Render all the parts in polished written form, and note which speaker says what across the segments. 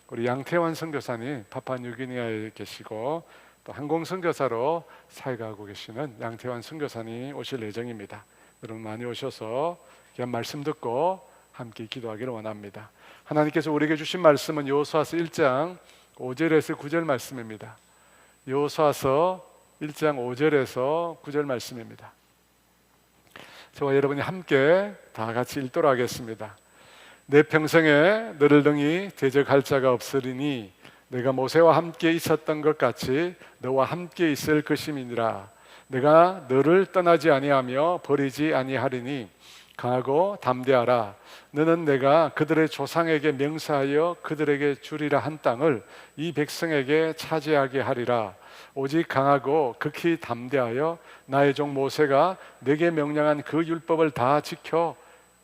Speaker 1: 우리 양태환 선교사님 파푸아뉴기니아에 계시고 또 항공 선교사로 사역하고 계시는 양태환 선교사님 오실 예정입니다. 여러분 많이 오셔서 귀한 말씀 듣고 함께 기도하기를 원합니다. 하나님께서 우리에게 주신 말씀은 여호수아서 1장 5절에서 9절 말씀입니다. 여호수아서 1장 5절에서 9절 말씀입니다. 저와 여러분이 함께 다 같이 읽도록 하겠습니다. 내 평생에 너를 능히 대적할 자가 없으리니 내가 모세와 함께 있었던 것 같이 너와 함께 있을 것임이니라. 내가 너를 떠나지 아니하며 버리지 아니하리니 강하고 담대하라. 너는 내가 그들의 조상에게 명사하여 그들에게 주리라 한 땅을 이 백성에게 차지하게 하리라. 오직 강하고 극히 담대하여 나의 종 모세가 내게 명령한 그 율법을 다 지켜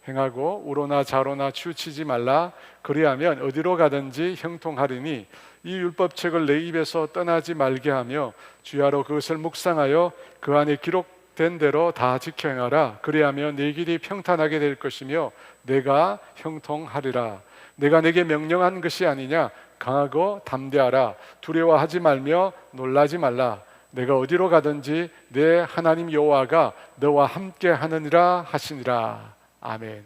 Speaker 1: 행하고 우로나 좌로나 치우치지 말라. 그리하면 어디로 가든지 형통하리니 이 율법책을 내 입에서 떠나지 말게 하며 주야로 그것을 묵상하여 그 안에 기록된 대로 다 지켜 행하라. 그리하면 네 길이 평탄하게 될 것이며 내가 형통하리라. 내가 내게 명령한 것이 아니냐. 강하고 담대하라. 두려워하지 말며 놀라지 말라. 내가 어디로 가든지 내 하나님 여호와가 너와 함께 하느니라 하시니라. 아멘.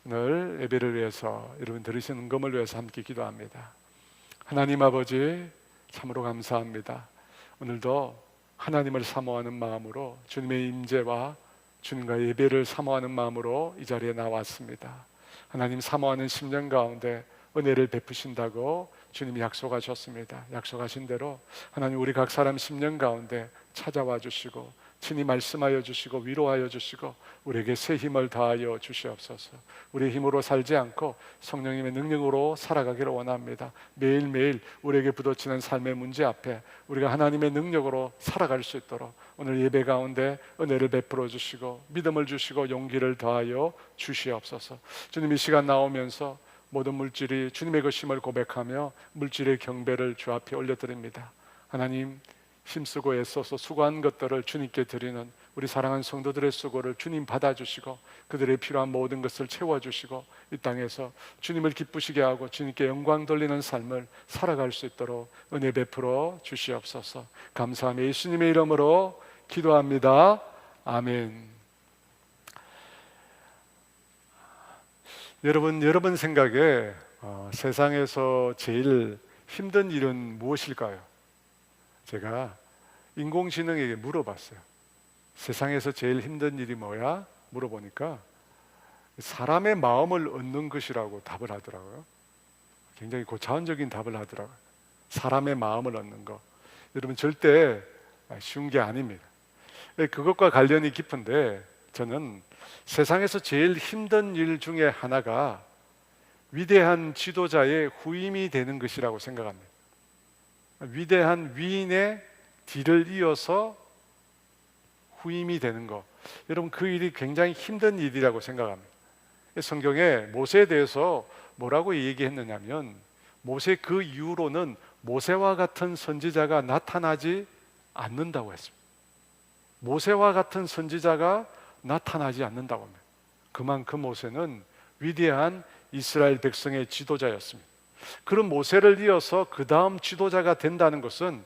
Speaker 1: 오늘 예배를 위해서 여러분 들으시는 은금을 위해서 함께 기도합니다. 하나님 아버지 참으로 감사합니다. 오늘도 하나님을 사모하는 마음으로 주님의 임재와 주님과의 예배를 사모하는 마음으로 이 자리에 나왔습니다. 하나님 사모하는 심령 가운데 은혜를 베푸신다고 주님이 약속하셨습니다. 약속하신 대로 하나님 우리 각 사람 심령 가운데 찾아와 주시고 친히 말씀하여 주시고 위로하여 주시고 우리에게 새 힘을 다하여 주시옵소서. 우리의 힘으로 살지 않고 성령님의 능력으로 살아가기를 원합니다. 매일매일 우리에게 부딪히는 삶의 문제 앞에 우리가 하나님의 능력으로 살아갈 수 있도록 오늘 예배 가운데 은혜를 베풀어 주시고 믿음을 주시고 용기를 더하여 주시옵소서. 주님 이 시간 나오면서 모든 물질이 주님의 것임을 고백하며 물질의 경배를 주 앞에 올려드립니다. 하나님 힘쓰고 애써서 수고한 것들을 주님께 드리는 우리 사랑하는 성도들의 수고를 주님 받아주시고 그들의 필요한 모든 것을 채워주시고 이 땅에서 주님을 기쁘시게 하고 주님께 영광 돌리는 삶을 살아갈 수 있도록 은혜 베풀어 주시옵소서. 감사하며 예수님의 이름으로 기도합니다. 아멘. 여러분 생각에 세상에서 제일 힘든 일은 무엇일까요? 제가 인공지능에게 물어봤어요. 세상에서 제일 힘든 일이 뭐야? 물어보니까 사람의 마음을 얻는 것이라고 답을 하더라고요. 굉장히 고차원적인 답을 하더라고요. 사람의 마음을 얻는 것. 여러분 절대 쉬운 게 아닙니다. 그것과 관련이 깊은데 저는 세상에서 제일 힘든 일 중에 하나가 위대한 지도자의 후임이 되는 것이라고 생각합니다. 위대한 위인의 뒤를 이어서 후임이 되는 것. 여러분 그 일이 굉장히 힘든 일이라고 생각합니다. 성경에 모세에 대해서 뭐라고 얘기했느냐면 모세 그 이후로는 모세와 같은 선지자가 나타나지 않는다고 했습니다. 모세와 같은 선지자가 나타나지 않는다고 합니다. 그만큼 모세는 위대한 이스라엘 백성의 지도자였습니다. 그런 모세를 이어서 그 다음 지도자가 된다는 것은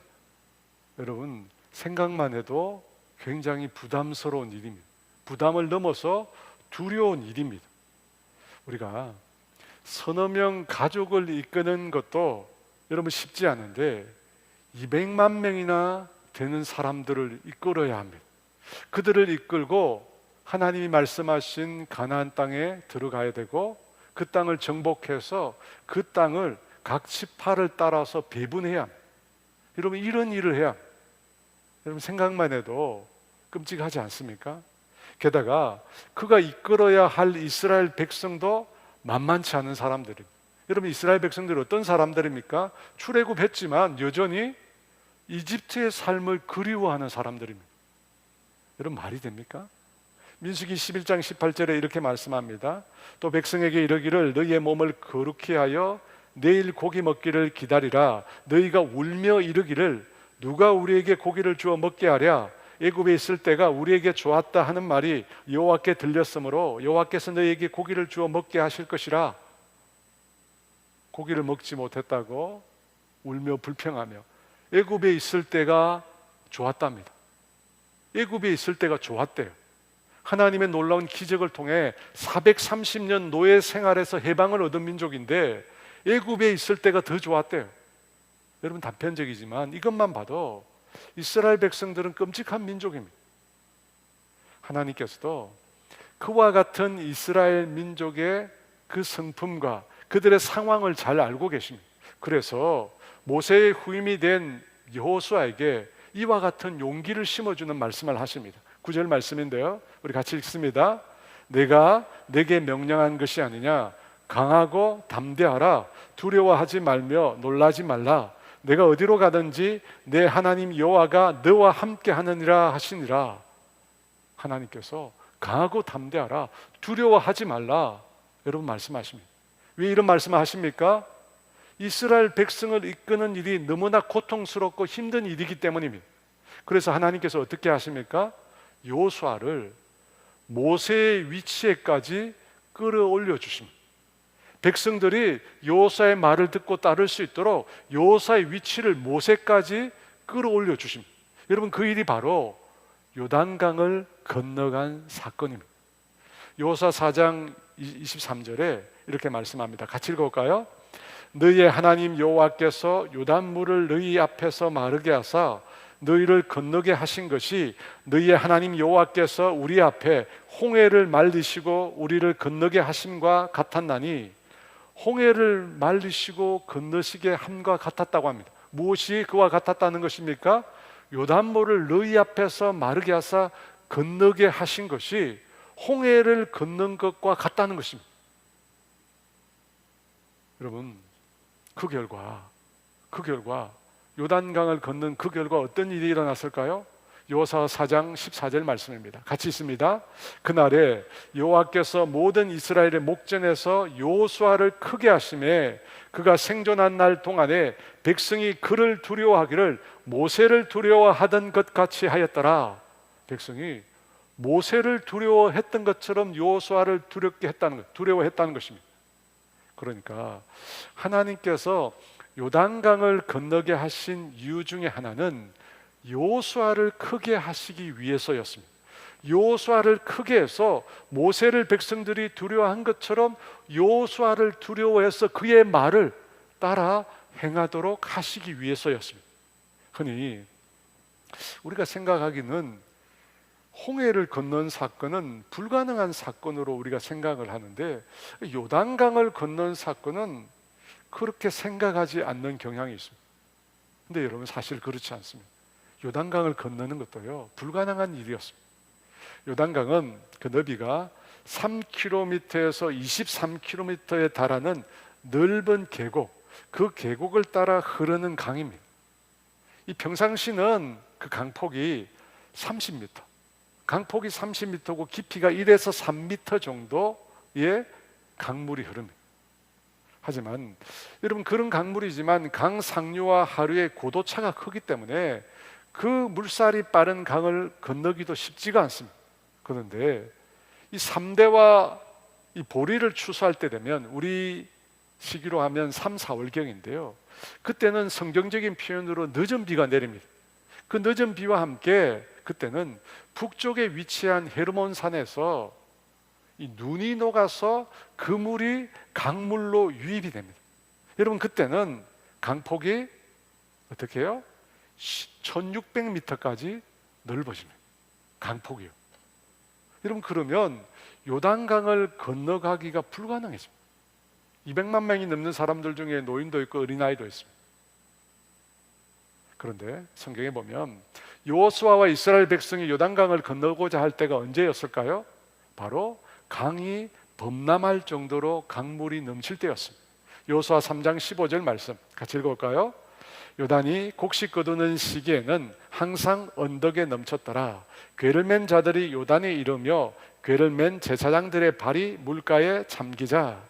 Speaker 1: 여러분 생각만 해도 굉장히 부담스러운 일입니다. 부담을 넘어서 두려운 일입니다. 우리가 서너 명 가족을 이끄는 것도 여러분 쉽지 않은데 200만 명이나 되는 사람들을 이끌어야 합니다. 그들을 이끌고 하나님이 말씀하신 가나안 땅에 들어가야 되고 그 땅을 정복해서 그 땅을 각 지파를 따라서 배분해야 합니다. 여러분 이런 일을 해야 합니다. 여러분 생각만 해도 끔찍하지 않습니까? 게다가 그가 이끌어야 할 이스라엘 백성도 만만치 않은 사람들입니다. 여러분 이스라엘 백성들이 어떤 사람들입니까? 출애굽했지만 여전히 이집트의 삶을 그리워하는 사람들입니다. 여러분 말이 됩니까? 민수기 11장 18절에 이렇게 말씀합니다. 또 백성에게 이르기를 너희의 몸을 거룩히 하여 내일 고기 먹기를 기다리라. 너희가 울며 이르기를 누가 우리에게 고기를 주어 먹게 하랴. 애굽에 있을 때가 우리에게 좋았다 하는 말이 여호와께 들렸으므로 여호와께서 너희에게 고기를 주어 먹게 하실 것이라. 고기를 먹지 못했다고 울며 불평하며 애굽에 있을 때가 좋았답니다. 애굽에 있을 때가 좋았대요. 하나님의 놀라운 기적을 통해 430년 노예 생활에서 해방을 얻은 민족인데 애굽에 있을 때가 더 좋았대요. 여러분, 단편적이지만 이것만 봐도 이스라엘 백성들은 끔찍한 민족입니다. 하나님께서도 그와 같은 이스라엘 민족의 그 성품과 그들의 상황을 잘 알고 계십니다. 그래서 모세의 후임이 된 여호수아에게 이와 같은 용기를 심어주는 말씀을 하십니다. 9절 말씀인데요, 우리 같이 읽습니다. 내가 내게 명령한 것이 아니냐? 강하고 담대하라. 두려워하지 말며 놀라지 말라. 내가 어디로 가든지 내 하나님 여호와가 너와 함께 하느니라 하시니라. 하나님께서 강하고 담대하라, 두려워하지 말라, 여러분 말씀하십니다. 왜 이런 말씀을 하십니까? 이스라엘 백성을 이끄는 일이 너무나 고통스럽고 힘든 일이기 때문입니다. 그래서 하나님께서 어떻게 하십니까? 여호수아를 모세의 위치에까지 끌어올려 주십니다. 백성들이 여호수아의 말을 듣고 따를 수 있도록 여호수아의 위치를 모세까지 끌어올려 주십니다. 여러분, 그 일이 바로 요단강을 건너간 사건입니다. 여호수아 4장 23절에 이렇게 말씀합니다. 같이 읽어볼까요? 너희의 하나님 여호와께서 요단물을 너희 앞에서 마르게 하사 너희를 건너게 하신 것이 너희의 하나님 여호와께서 우리 앞에 홍해를 말리시고 우리를 건너게 하심과 같았나니, 홍해를 말리시고 건너시게 함과 같았다고 합니다. 무엇이 그와 같았다는 것입니까? 요단물을 너희 앞에서 마르게 하사 건너게 하신 것이 홍해를 건넌 것과 같다는 것입니다. 여러분, 그 결과 요단강을 건넌 그 결과 어떤 일이 일어났을까요? 여호수아 4장 14절 말씀입니다. 같이 있습니다. 그날에 여호와께서 모든 이스라엘의 목전에서 여호수아를 크게 하심에 그가 생존한 날 동안에 백성이 그를 두려워하기를 모세를 두려워하던 것 같이 하였더라. 백성이 모세를 두려워했던 것처럼 여호수아를 두려워했다는 것입니다. 그러니까 하나님께서 요단강을 건너게 하신 이유 중에 하나는 여호수아를 크게 하시기 위해서였습니다. 여호수아를 크게 해서 모세를 백성들이 두려워한 것처럼 여호수아를 두려워해서 그의 말을 따라 행하도록 하시기 위해서였습니다. 흔히 우리가 생각하기는 홍해를 건넌 사건은 불가능한 사건으로 우리가 생각을 하는데, 요단강을 건넌 사건은 그렇게 생각하지 않는 경향이 있습니다. 근데 여러분, 사실 그렇지 않습니다. 요단강을 건너는 것도요, 불가능한 일이었습니다. 요단강은 그 너비가 3km에서 23km에 달하는 넓은 계곡, 그 계곡을 따라 흐르는 강입니다. 이 평상시는 그 강폭이 30m, 강폭이 30m고 깊이가 1에서 3m 정도의 강물이 흐릅니다. 하지만 여러분, 그런 강물이지만 강 상류와 하류의 고도차가 크기 때문에 그 물살이 빠른 강을 건너기도 쉽지가 않습니다. 그런데 이 3대와 이 보리를 추수할 때 되면, 우리 시기로 하면 3, 4월경인데요, 그때는 성경적인 표현으로 늦은 비가 내립니다. 그 늦은 비와 함께 그때는 북쪽에 위치한 헤르몬 산에서 이 눈이 녹아서 그 물이 강물로 유입이 됩니다. 여러분, 그때는 강폭이 어떻게 해요? 1600m까지 넓어집니다. 강폭이요. 여러분, 그러면 요단강을 건너가기가 불가능해집니다. 200만 명이 넘는 사람들 중에 노인도 있고 어린아이도 있습니다. 그런데 성경에 보면 여호수아와 이스라엘 백성이 요단강을 건너고자 할 때가 언제였을까요? 바로 강이 범람할 정도로 강물이 넘칠 때였습니다. 여호수아 3장 15절 말씀 같이 읽어볼까요? 요단이 곡식 거두는 시기에는 항상 언덕에 넘쳤더라. 궤를 맨 자들이 요단에 이르며 궤를 맨 제사장들의 발이 물가에 잠기자.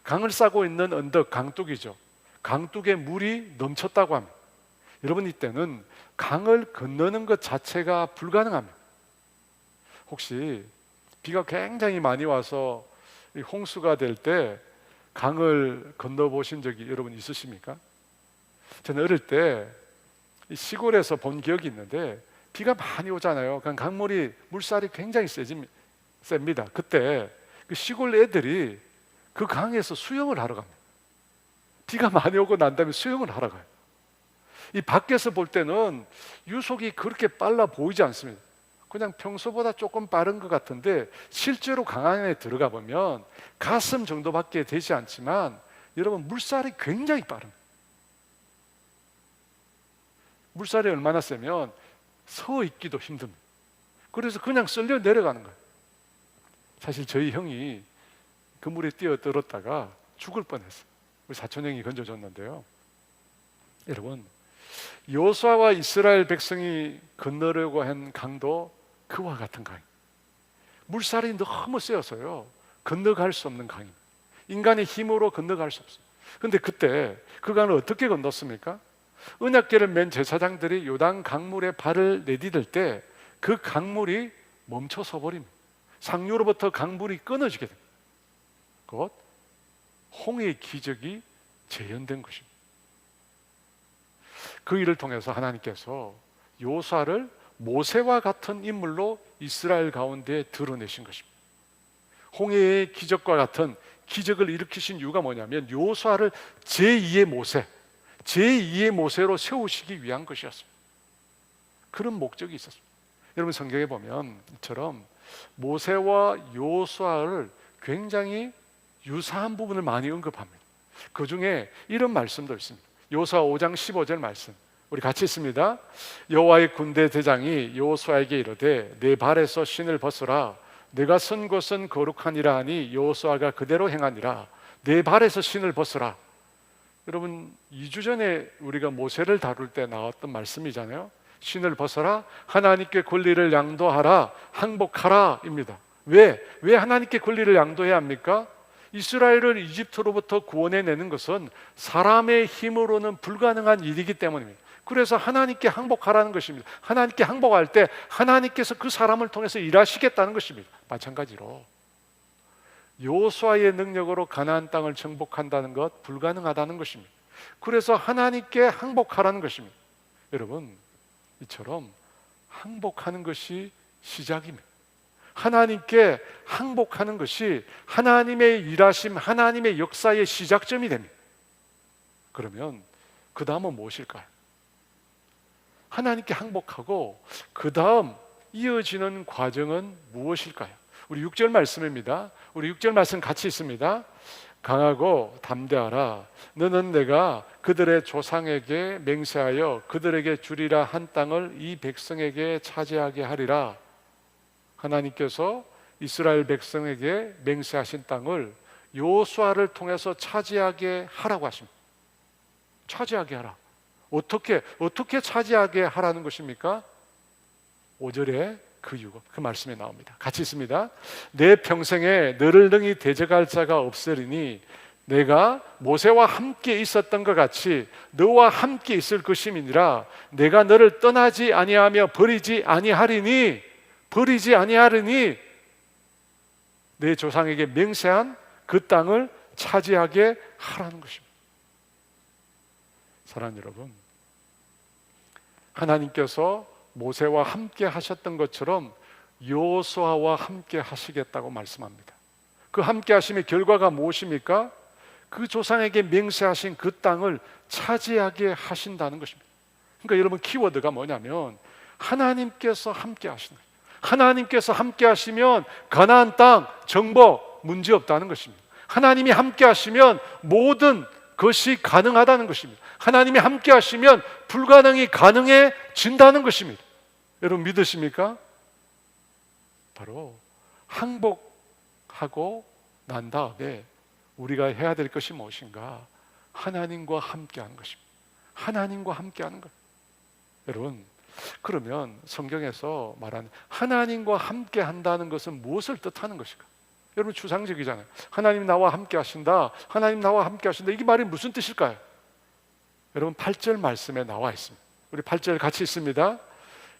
Speaker 1: 강을 싸고 있는 언덕, 강둑이죠. 강둑에 물이 넘쳤다고 합니다. 여러분, 이때는 강을 건너는 것 자체가 불가능합니다. 혹시 비가 굉장히 많이 와서 홍수가 될 때 강을 건너보신 적이 여러분 있으십니까? 저는 어릴 때 시골에서 본 기억이 있는데 비가 많이 오잖아요. 강물이 물살이 굉장히 셉니다. 그때 그 시골 애들이 그 강에서 수영을 하러 갑니다. 비가 많이 오고 난 다음에 수영을 하러 가요. 이 밖에서 볼 때는 유속이 그렇게 빨라 보이지 않습니다. 그냥 평소보다 조금 빠른 것 같은데 실제로 강 안에 들어가 보면 가슴 정도밖에 되지 않지만 여러분 물살이 굉장히 빠릅니다. 물살이 얼마나 세면 서 있기도 힘듭니다. 그래서 그냥 쓸려 내려가는 거예요. 사실 저희 형이 그 물에 뛰어들었다가 죽을 뻔했어요. 우리 사촌 형이 건져줬는데요. 여러분, 여호수아와 이스라엘 백성이 건너려고 한 강도 그와 같은 강입니다. 물살이 너무 세어서요 건너갈 수 없는 강입니다. 인간의 힘으로 건너갈 수 없어요. 그런데 그때 그 강을 어떻게 건넜습니까? 언약궤를 맨 제사장들이 요단 강물에 발을 내디딜 때 그 강물이 멈춰서 버립니다. 상류로부터 강물이 끊어지게 됩니다. 곧 홍해의 기적이 재현된 것입니다. 그 일을 통해서 하나님께서 여호수아를 모세와 같은 인물로 이스라엘 가운데 드러내신 것입니다. 홍해의 기적과 같은 기적을 일으키신 이유가 뭐냐면 여호수아를 제2의 모세, 제2의 모세로 세우시기 위한 것이었습니다. 그런 목적이 있었습니다. 여러분 성경에 보면 이처럼 모세와 여호수아를 굉장히 유사한 부분을 많이 언급합니다. 그 중에 이런 말씀도 있습니다. 여호수아 5장 15절 말씀 우리 같이 있습니다. 여호와의 군대 대장이 여호수아에게 이르되 내 발에서 신을 벗으라. 내가 선 곳은 거룩하니라 하니 여호수아가 그대로 행하니라. 내 발에서 신을 벗으라. 여러분 2주 전에 우리가 모세를 다룰 때 나왔던 말씀이잖아요. 신을 벗어라, 하나님께 권리를 양도하라, 항복하라 입니다. 왜 하나님께 권리를 양도해야 합니까? 이스라엘을 이집트로부터 구원해내는 것은 사람의 힘으로는 불가능한 일이기 때문입니다. 그래서 하나님께 항복하라는 것입니다. 하나님께 항복할 때 하나님께서 그 사람을 통해서 일하시겠다는 것입니다. 마찬가지로 여호수아의 능력으로 가나안 땅을 정복한다는 것 불가능하다는 것입니다. 그래서 하나님께 항복하라는 것입니다. 여러분 이처럼 항복하는 것이 시작입니다. 하나님께 항복하는 것이 하나님의 일하심, 하나님의 역사의 시작점이 됩니다. 그러면 그 다음은 무엇일까요? 하나님께 항복하고 그 다음 이어지는 과정은 무엇일까요? 우리 6절 말씀입니다. 우리 6절 말씀 같이 있습니다. 강하고 담대하라. 너는 내가 그들의 조상에게 맹세하여 그들에게 주리라 한 땅을 이 백성에게 차지하게 하리라. 하나님께서 이스라엘 백성에게 맹세하신 땅을 여호수아를 통해서 차지하게 하라고 하십니다. 차지하게 하라. 어떻게 차지하게 하라는 것입니까? 5절에 그 이유가 그 말씀에 나옵니다. 같이 있습니다. 내 평생에 너를 능히 대적할 자가 없으리니 내가 모세와 함께 있었던 것 같이 너와 함께 있을 것임이니라. 내가 너를 떠나지 아니하며 버리지 아니하리니 내 조상에게 맹세한 그 땅을 차지하게 하라는 것입니다. 사랑하는 여러분, 하나님께서 모세와 함께 하셨던 것처럼 여호수아와 함께 하시겠다고 말씀합니다. 그 함께 하심의 결과가 무엇입니까? 그 조상에게 맹세하신 그 땅을 차지하게 하신다는 것입니다. 그러니까 여러분 키워드가 뭐냐면 하나님께서 함께 하시는 거예요. 하나님께서 함께 하시면 가나안 땅 정복 문제 없다는 것입니다. 하나님이 함께 하시면 모든 것이 가능하다는 것입니다. 하나님이 함께 하시면 불가능이 가능해진다는 것입니다. 여러분 믿으십니까? 바로 항복하고 난 다음에 우리가 해야 될 것이 무엇인가? 하나님과 함께 하는 것입니다. 하나님과 함께 하는 것. 여러분 그러면 성경에서 말하는 하나님과 함께 한다는 것은 무엇을 뜻하는 것일까? 여러분 추상적이잖아요. 하나님 나와 함께 하신다. 하나님 나와 함께 하신다. 이게 말이 무슨 뜻일까요? 여러분 8절 말씀에 나와 있습니다. 우리 8절 같이 있습니다.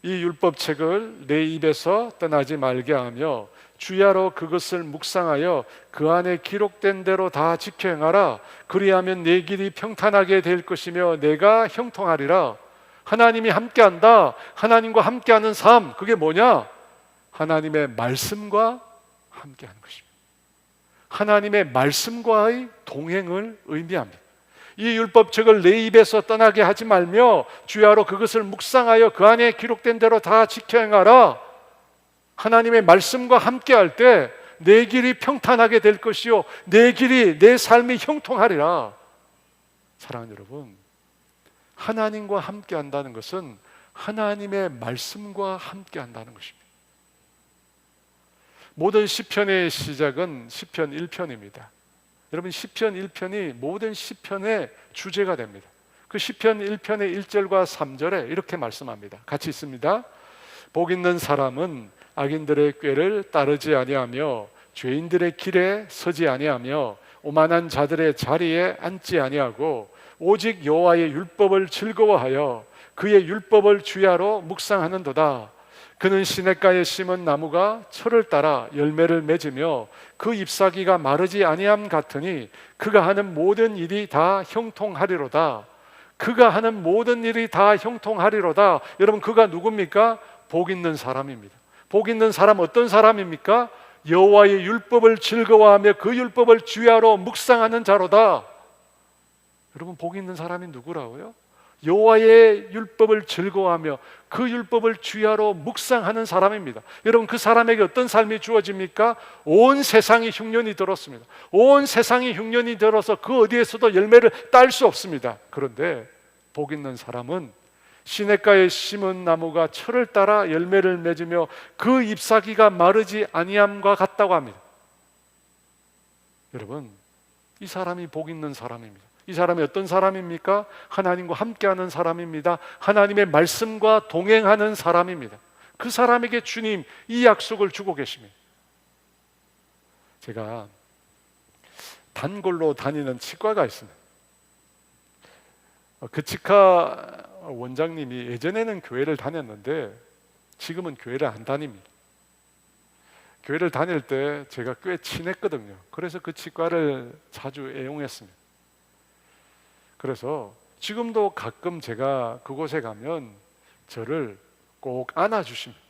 Speaker 1: 이 율법책을 내 입에서 떠나지 말게 하며 주야로 그것을 묵상하여 그 안에 기록된 대로 다 지켜 행하라. 그리하면 내 길이 평탄하게 될 것이며 내가 형통하리라. 하나님이 함께한다. 하나님과 함께하는 삶, 그게 뭐냐? 하나님의 말씀과 함께하는 것입니다. 하나님의 말씀과의 동행을 의미합니다. 이 율법책을 내 입에서 떠나게 하지 말며 주야로 그것을 묵상하여 그 안에 기록된 대로 다 지켜 행하라. 하나님의 말씀과 함께할 때 내 길이 평탄하게 될 것이요 내 길이, 내 삶이 형통하리라. 사랑하는 여러분, 하나님과 함께한다는 것은 하나님의 말씀과 함께한다는 것입니다. 모든 시편의 시작은 시편 1편입니다. 여러분, 시편 1편이 모든 시편의 주제가 됩니다. 그 시편 1편의 1절과 3절에 이렇게 말씀합니다. 같이 있습니다. 복 있는 사람은 악인들의 꾀를 따르지 아니하며 죄인들의 길에 서지 아니하며 오만한 자들의 자리에 앉지 아니하고 오직 여호와의 율법을 즐거워하여 그의 율법을 주야로 묵상하는도다. 그는 시냇가에 심은 나무가 철을 따라 열매를 맺으며 그 잎사귀가 마르지 아니함 같으니 그가 하는 모든 일이 다 형통하리로다. 그가 하는 모든 일이 다 형통하리로다. 여러분, 그가 누굽니까? 복 있는 사람입니다. 복 있는 사람, 어떤 사람입니까? 여호와의 율법을 즐거워하며 그 율법을 주야로 묵상하는 자로다. 여러분, 복 있는 사람이 누구라고요? 여호와의 율법을 즐거워하며 그 율법을 주야로 묵상하는 사람입니다. 여러분, 그 사람에게 어떤 삶이 주어집니까? 온 세상이 흉년이 들었습니다. 온 세상이 흉년이 들어서 그 어디에서도 열매를 딸 수 없습니다. 그런데 복 있는 사람은 시냇가에 심은 나무가 철을 따라 열매를 맺으며 그 잎사귀가 마르지 아니함과 같다고 합니다. 여러분, 이 사람이 복 있는 사람입니다. 이 사람이 어떤 사람입니까? 하나님과 함께하는 사람입니다. 하나님의 말씀과 동행하는 사람입니다. 그 사람에게 주님 이 약속을 주고 계십니다. 제가 단골로 다니는 치과가 있습니다. 그 치과 원장님이 예전에는 교회를 다녔는데 지금은 교회를 안 다닙니다. 교회를 다닐 때 제가 꽤 친했거든요. 그래서 그 치과를 자주 애용했습니다. 그래서 지금도 가끔 제가 그곳에 가면 저를 꼭 안아주십니다.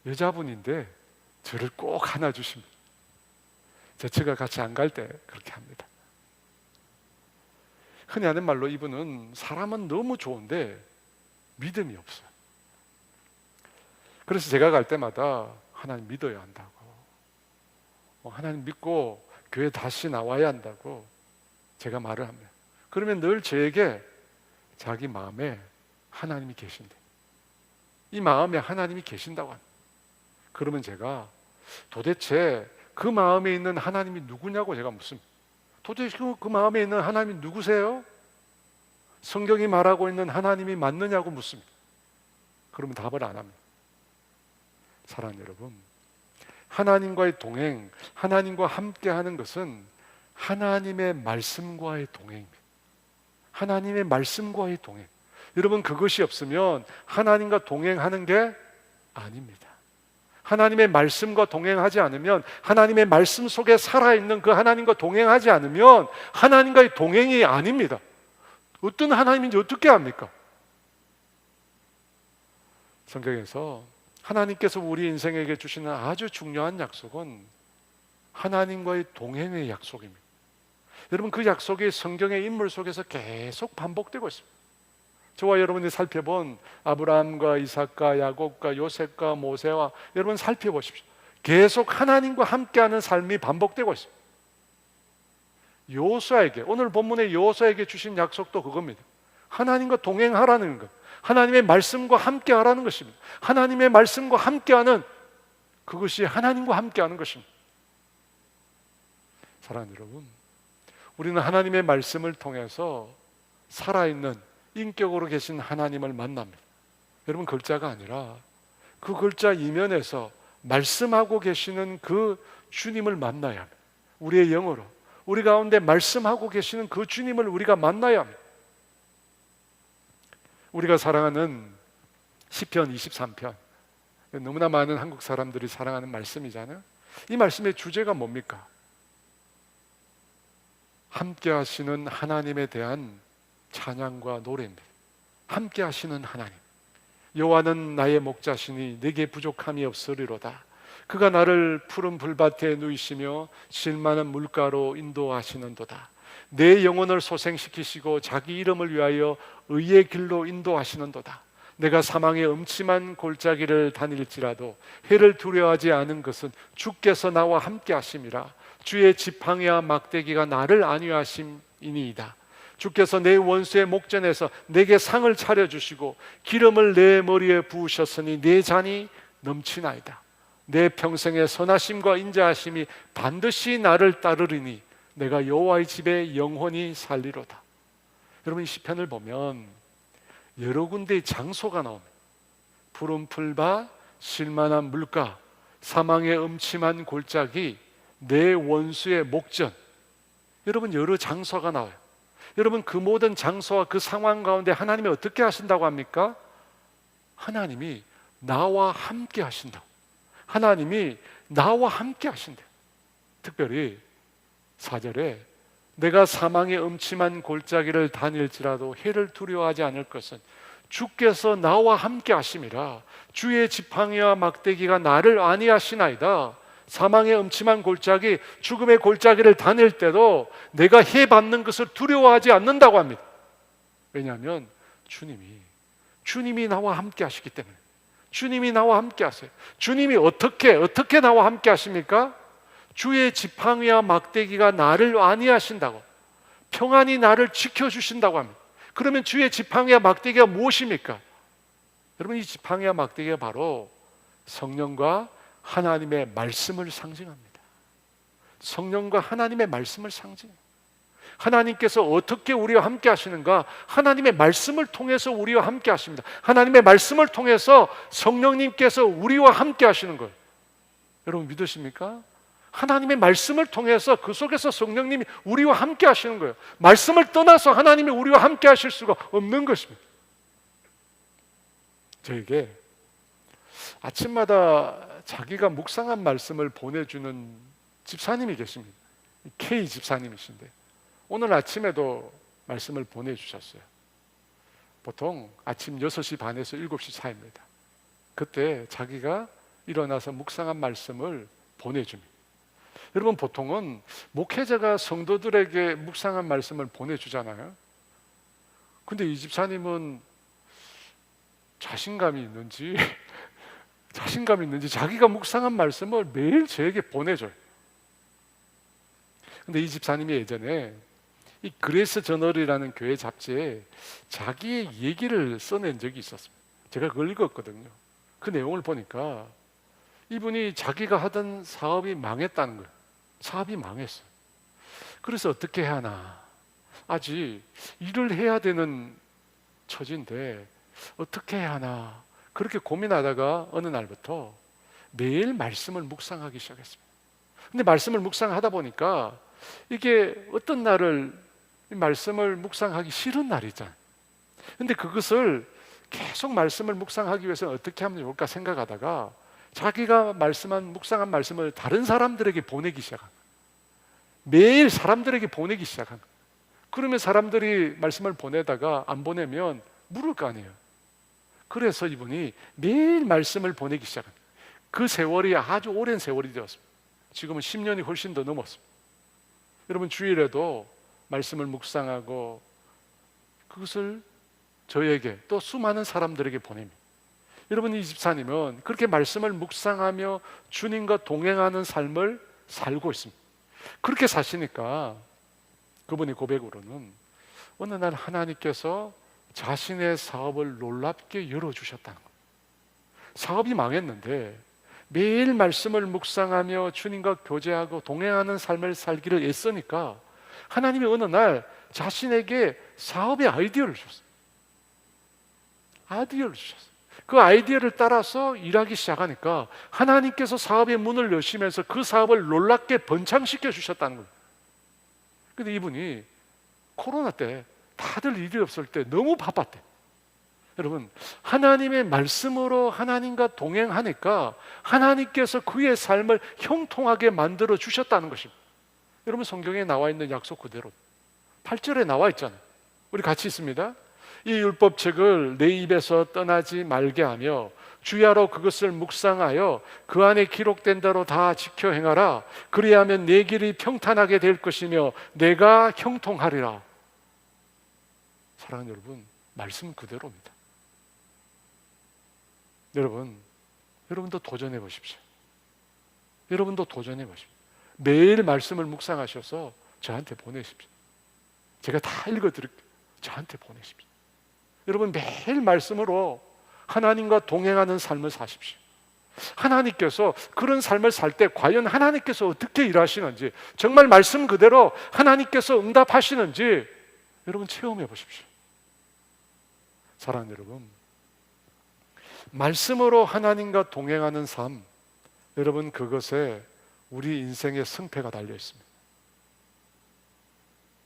Speaker 1: 여자분인데 저를 꼭 안아주십니다. 제 치과 같이 안 갈 때 그렇게 합니다. 흔히 하는 말로 이분은 사람은 너무 좋은데 믿음이 없어요. 그래서 제가 갈 때마다 하나님 믿어야 한다고, 하나님 믿고 교회 다시 나와야 한다고 제가 말을 합니다. 그러면 늘 저에게 자기 마음에 하나님이 계신대, 이 마음에 하나님이 계신다고 합니다. 그러면 제가 도대체 그 마음에 있는 하나님이 누구냐고 제가 묻습니다. 도대체 그 마음에 있는 하나님이 누구세요? 성경이 말하고 있는 하나님이 맞느냐고 묻습니다. 그러면 답을 안 합니다. 사랑하는 여러분, 하나님과의 동행, 하나님과 함께하는 것은 하나님의 말씀과의 동행입니다. 하나님의 말씀과의 동행. 여러분, 그것이 없으면 하나님과 동행하는 게 아닙니다. 하나님의 말씀과 동행하지 않으면, 하나님의 말씀 속에 살아있는 그 하나님과 동행하지 않으면 하나님과의 동행이 아닙니다. 어떤 하나님인지 어떻게 압니까? 성경에서 하나님께서 우리 인생에게 주시는 아주 중요한 약속은 하나님과의 동행의 약속입니다. 여러분, 그 약속이 성경의 인물 속에서 계속 반복되고 있습니다. 저와 여러분이 살펴본 아브라함과 이삭과 야곱과 요셉과 모세와 여러분 살펴보십시오. 계속 하나님과 함께하는 삶이 반복되고 있습니다. 여호수아에게, 오늘 본문의 여호수아에게 주신 약속도 그겁니다. 하나님과 동행하라는 것, 하나님의 말씀과 함께하라는 것입니다. 하나님의 말씀과 함께하는 그것이 하나님과 함께하는 것입니다. 사랑하는 여러분, 우리는 하나님의 말씀을 통해서 살아있는 인격으로 계신 하나님을 만납니다. 여러분, 글자가 아니라 그 글자 이면에서 말씀하고 계시는 그 주님을 만나야 합니다. 우리의 영으로 우리 가운데 말씀하고 계시는 그 주님을 우리가 만나야 합니다. 우리가 사랑하는 시편 23편. 너무나 많은 한국 사람들이 사랑하는 말씀이잖아요. 이 말씀의 주제가 뭡니까? 함께 하시는 하나님에 대한 찬양과 노래입니다. 함께 하시는 하나님. 여호와는 나의 목자시니 내게 부족함이 없으리로다. 그가 나를 푸른 불밭에 누이시며 쉴만한 물가로 인도하시는도다. 내 영혼을 소생시키시고 자기 이름을 위하여 의의 길로 인도하시는도다. 내가 사망의 음침한 골짜기를 다닐지라도 해를 두려워하지 않은 것은 주께서 나와 함께 하심이라. 주의 지팡이와 막대기가 나를 안위하심이니이다. 주께서 내 원수의 목전에서 내게 상을 차려주시고 기름을 내 머리에 부으셨으니 내 잔이 넘치나이다. 내 평생의 선하심과 인자하심이 반드시 나를 따르리니 내가 여호와의 집에 영원히 살리로다. 여러분, 이 시편을 보면 여러 군데의 장소가 나옵니다. 푸른 풀밭, 쉴만한 물가, 사망의 음침한 골짜기, 내 원수의 목전. 여러분, 여러 장소가 나와요. 여러분, 그 모든 장소와 그 상황 가운데 하나님이 어떻게 하신다고 합니까? 하나님이 나와 함께 하신다고. 하나님이 나와 함께 하신대요. 특별히 4절에 내가 사망의 음침한 골짜기를 다닐지라도 해를 두려워하지 않을 것은 주께서 나와 함께 하심이라. 주의 지팡이와 막대기가 나를 안위하시나이다. 사망의 음침한 골짜기, 죽음의 골짜기를 다닐 때도 내가 해 받는 것을 두려워하지 않는다고 합니다. 왜냐하면 주님이 나와 함께 하시기 때문에. 주님이 나와 함께 하세요. 주님이 어떻게 나와 함께 하십니까? 주의 지팡이와 막대기가 나를 안위하신다고, 평안히 나를 지켜주신다고 합니다. 그러면 주의 지팡이와 막대기가 무엇입니까? 여러분, 이 지팡이와 막대기가 바로 성령과 하나님의 말씀을 상징합니다. 성령과 하나님의 말씀을 상징해요. 하나님께서 어떻게 우리와 함께 하시는가? 하나님의 말씀을 통해서 우리와 함께 하십니다. 하나님의 말씀을 통해서 성령님께서 우리와 함께 하시는 거예요. 여러분, 믿으십니까? 하나님의 말씀을 통해서 그 속에서 성령님이 우리와 함께 하시는 거예요. 말씀을 떠나서 하나님이 우리와 함께 하실 수가 없는 것입니다. 저에게 아침마다 자기가 묵상한 말씀을 보내주는 집사님이 계십니다. K 집사님이신데 오늘 아침에도 말씀을 보내주셨어요. 보통 아침 6시 반에서 7시 사이입니다. 그때 자기가 일어나서 묵상한 말씀을 보내줍니다. 여러분, 보통은 목회자가 성도들에게 묵상한 말씀을 보내주잖아요. 근데 이 집사님은 자신감이 있는지 자기가 묵상한 말씀을 매일 저에게 보내줘요. 근데 이 집사님이 예전에 이 그레이스 저널이라는 교회 잡지에 자기의 얘기를 써낸 적이 있었습니다. 제가 그걸 읽었거든요. 그 내용을 보니까 이분이 자기가 하던 사업이 망했다는 거예요. 사업이 망했어요. 그래서 어떻게 해야 하나, 아직 일을 해야 되는 처지인데 어떻게 해야 하나, 그렇게 고민하다가 어느 날부터 매일 말씀을 묵상하기 시작했습니다. 근데 말씀을 묵상하다 보니까 이게 어떤 날을 말씀을 묵상하기 싫은 날이 있잖아요. 근데 그것을 계속 말씀을 묵상하기 위해서는 어떻게 하면 좋을까 생각하다가 자기가 묵상한 말씀을 다른 사람들에게 보내기 시작한 거예요. 매일 사람들에게 보내기 시작한 거예요. 그러면 사람들이 말씀을 보내다가 안 보내면 물을 거 아니에요. 그래서 이분이 매일 말씀을 보내기 시작한 거예요. 그 세월이 아주 오랜 세월이 되었습니다. 지금은 10년이 훨씬 더 넘었습니다. 여러분, 주일에도 말씀을 묵상하고 그것을 저에게 또 수많은 사람들에게 보냅니다. 여러분, 이 집사님은 그렇게 말씀을 묵상하며 주님과 동행하는 삶을 살고 있습니다. 그렇게 사시니까 그분의 고백으로는 어느 날 하나님께서 자신의 사업을 놀랍게 열어주셨다는 거예요. 사업이 망했는데 매일 말씀을 묵상하며 주님과 교제하고 동행하는 삶을 살기를 애쓰니까 하나님이 어느 날 자신에게 사업의 아이디어를 주셨어요. 그 아이디어를 따라서 일하기 시작하니까 하나님께서 사업의 문을 여시면서 그 사업을 놀랍게 번창시켜 주셨다는 거예요. 근데 이분이 코로나 때 다들 일이 없을 때 너무 바빴대. 여러분, 하나님의 말씀으로 하나님과 동행하니까 하나님께서 그의 삶을 형통하게 만들어 주셨다는 것입니다. 여러분, 성경에 나와 있는 약속 그대로 8절에 나와 있잖아요. 우리 같이 있습니다. 이 율법책을 내 입에서 떠나지 말게 하며 주야로 그것을 묵상하여 그 안에 기록된 대로 다 지켜 행하라. 그리하면 내 길이 평탄하게 될 것이며 내가 형통하리라. 사랑하는 여러분, 말씀 그대로입니다. 여러분도 도전해 보십시오. 여러분도 도전해 보십시오. 매일 말씀을 묵상하셔서 저한테 보내십시오. 제가 다 읽어드릴게요. 저한테 보내십시오. 여러분, 매일 말씀으로 하나님과 동행하는 삶을 사십시오. 하나님께서 그런 삶을 살 때 과연 하나님께서 어떻게 일하시는지, 정말 말씀 그대로 하나님께서 응답하시는지 여러분 체험해 보십시오. 사랑하는 여러분, 말씀으로 하나님과 동행하는 삶, 여러분, 그것에 우리 인생의 승패가 달려 있습니다.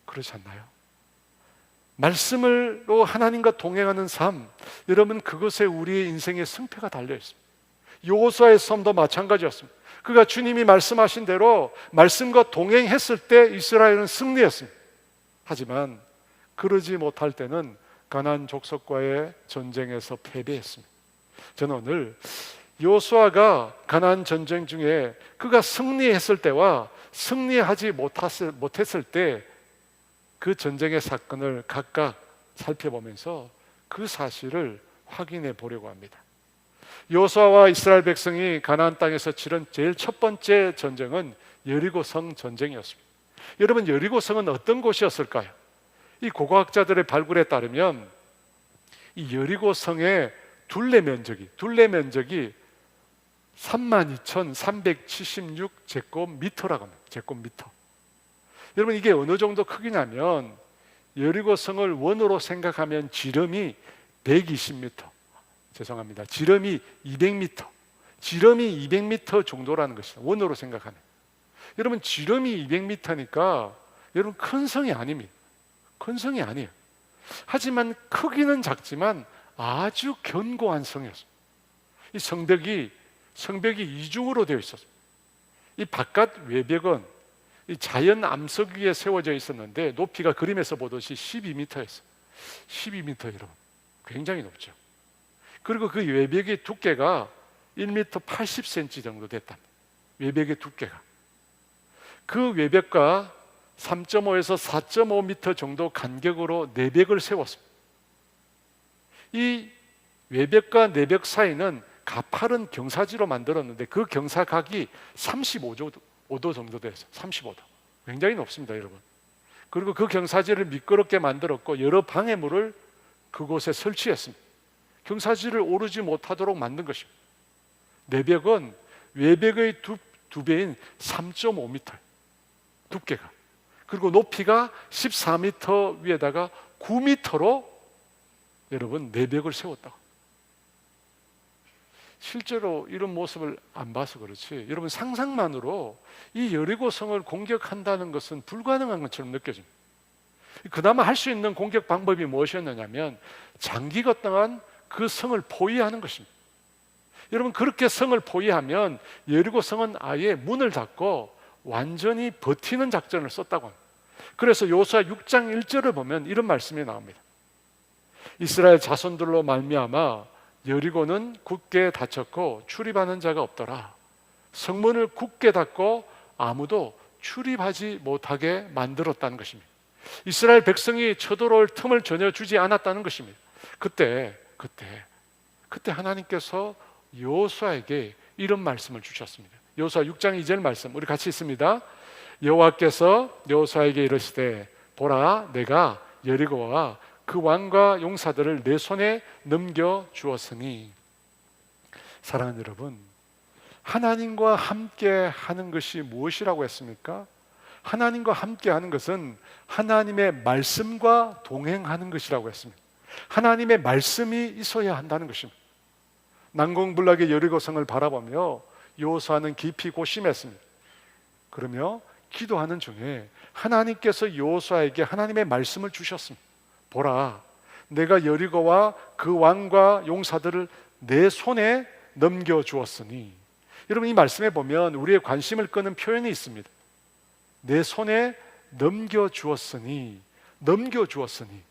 Speaker 1: 그렇지 않나요? 말씀으로 하나님과 동행하는 삶, 여러분, 그것에 우리의 인생의 승패가 달려 있습니다. 여호수아의 삶도 마찬가지였습니다. 그가 주님이 말씀하신 대로 말씀과 동행했을 때 이스라엘은 승리했습니다. 하지만 그러지 못할 때는 가나안 족속과의 전쟁에서 패배했습니다. 저는 오늘 여호수아가 가나안 전쟁 중에 그가 승리했을 때와 승리하지 못했을 때 그 전쟁의 사건을 각각 살펴보면서 그 사실을 확인해 보려고 합니다. 여호수아와 이스라엘 백성이 가나안 땅에서 치른 제일 첫 번째 전쟁은 여리고성 전쟁이었습니다. 여러분, 여리고성은 어떤 곳이었을까요? 이 고고학자들의 발굴에 따르면 이 여리고성의 둘레 면적이 32,376제곱미터라고 합니다. 제곱미터. 여러분, 이게 어느 정도 크기냐면 여리고성을 원으로 생각하면 지름이 120m, 죄송합니다. 지름이 200m, 지름이 200m 정도라는 것이다. 원으로 생각하면. 여러분, 지름이 200m니까 여러분 큰 성이 아닙니다. 큰 성이 아니에요. 하지만 크기는 작지만 아주 견고한 성이었습니다. 이 성벽이 이중으로 되어 있었습니다. 이 바깥 외벽은 이 자연 암석 위에 세워져 있었는데 높이가 그림에서 보듯이 12m였어요. 12m, 여러분, 굉장히 높죠. 그리고 그 외벽의 두께가 1m 80cm 정도 됐답니다. 외벽의 두께가. 그 외벽과 3.5에서 4.5m 정도 간격으로 내벽을 세웠습니다. 이 외벽과 내벽 사이는 가파른 경사지로 만들었는데 그 경사각이 35도 정도 됐어요. 35도. 굉장히 높습니다, 여러분. 그리고 그 경사지를 미끄럽게 만들었고 여러 방해물을 그곳에 설치했습니다. 경사지를 오르지 못하도록 만든 것입니다. 내벽은 외벽의 두 배인 3.5m 두께가, 그리고 높이가 14m 위에다가 9m로 여러분 내벽을 세웠다고. 실제로 이런 모습을 안 봐서 그렇지 여러분 상상만으로 이 여리고성을 공격한다는 것은 불가능한 것처럼 느껴집니다. 그나마 할 수 있는 공격 방법이 무엇이었느냐면 장기가 동안 그 성을 포위하는 것입니다. 여러분, 그렇게 성을 포위하면 여리고성은 아예 문을 닫고 완전히 버티는 작전을 썼다고 합니다. 그래서 여호수아 6장 1절을 보면 이런 말씀이 나옵니다. 이스라엘 자손들로 말미암아 여리고는 굳게 닫혔고 출입하는 자가 없더라. 성문을 굳게 닫고 아무도 출입하지 못하게 만들었다는 것입니다. 이스라엘 백성이 쳐들어올 틈을 전혀 주지 않았다는 것입니다. 그때 하나님께서 여호수아에게 이런 말씀을 주셨습니다. 여호수아 6장 2절 말씀 우리 같이 있습니다. 여호와께서 여호수아에게 이르시되 보라, 내가 여리고와 그 왕과 용사들을 내 손에 넘겨 주었으니. 사랑하는 여러분, 하나님과 함께 하는 것이 무엇이라고 했습니까? 하나님과 함께 하는 것은 하나님의 말씀과 동행하는 것이라고 했습니다. 하나님의 말씀이 있어야 한다는 것입니다. 난공불락의 여리고성을 바라보며 여호수아는 깊이 고심했습니다. 그러며 기도하는 중에 하나님께서 여호수아에게 하나님의 말씀을 주셨습니다. 보라, 내가 여리고와 그 왕과 용사들을 내 손에 넘겨주었으니. 여러분, 이 말씀에 보면 우리의 관심을 끄는 표현이 있습니다. 내 손에 넘겨주었으니. 넘겨주었으니.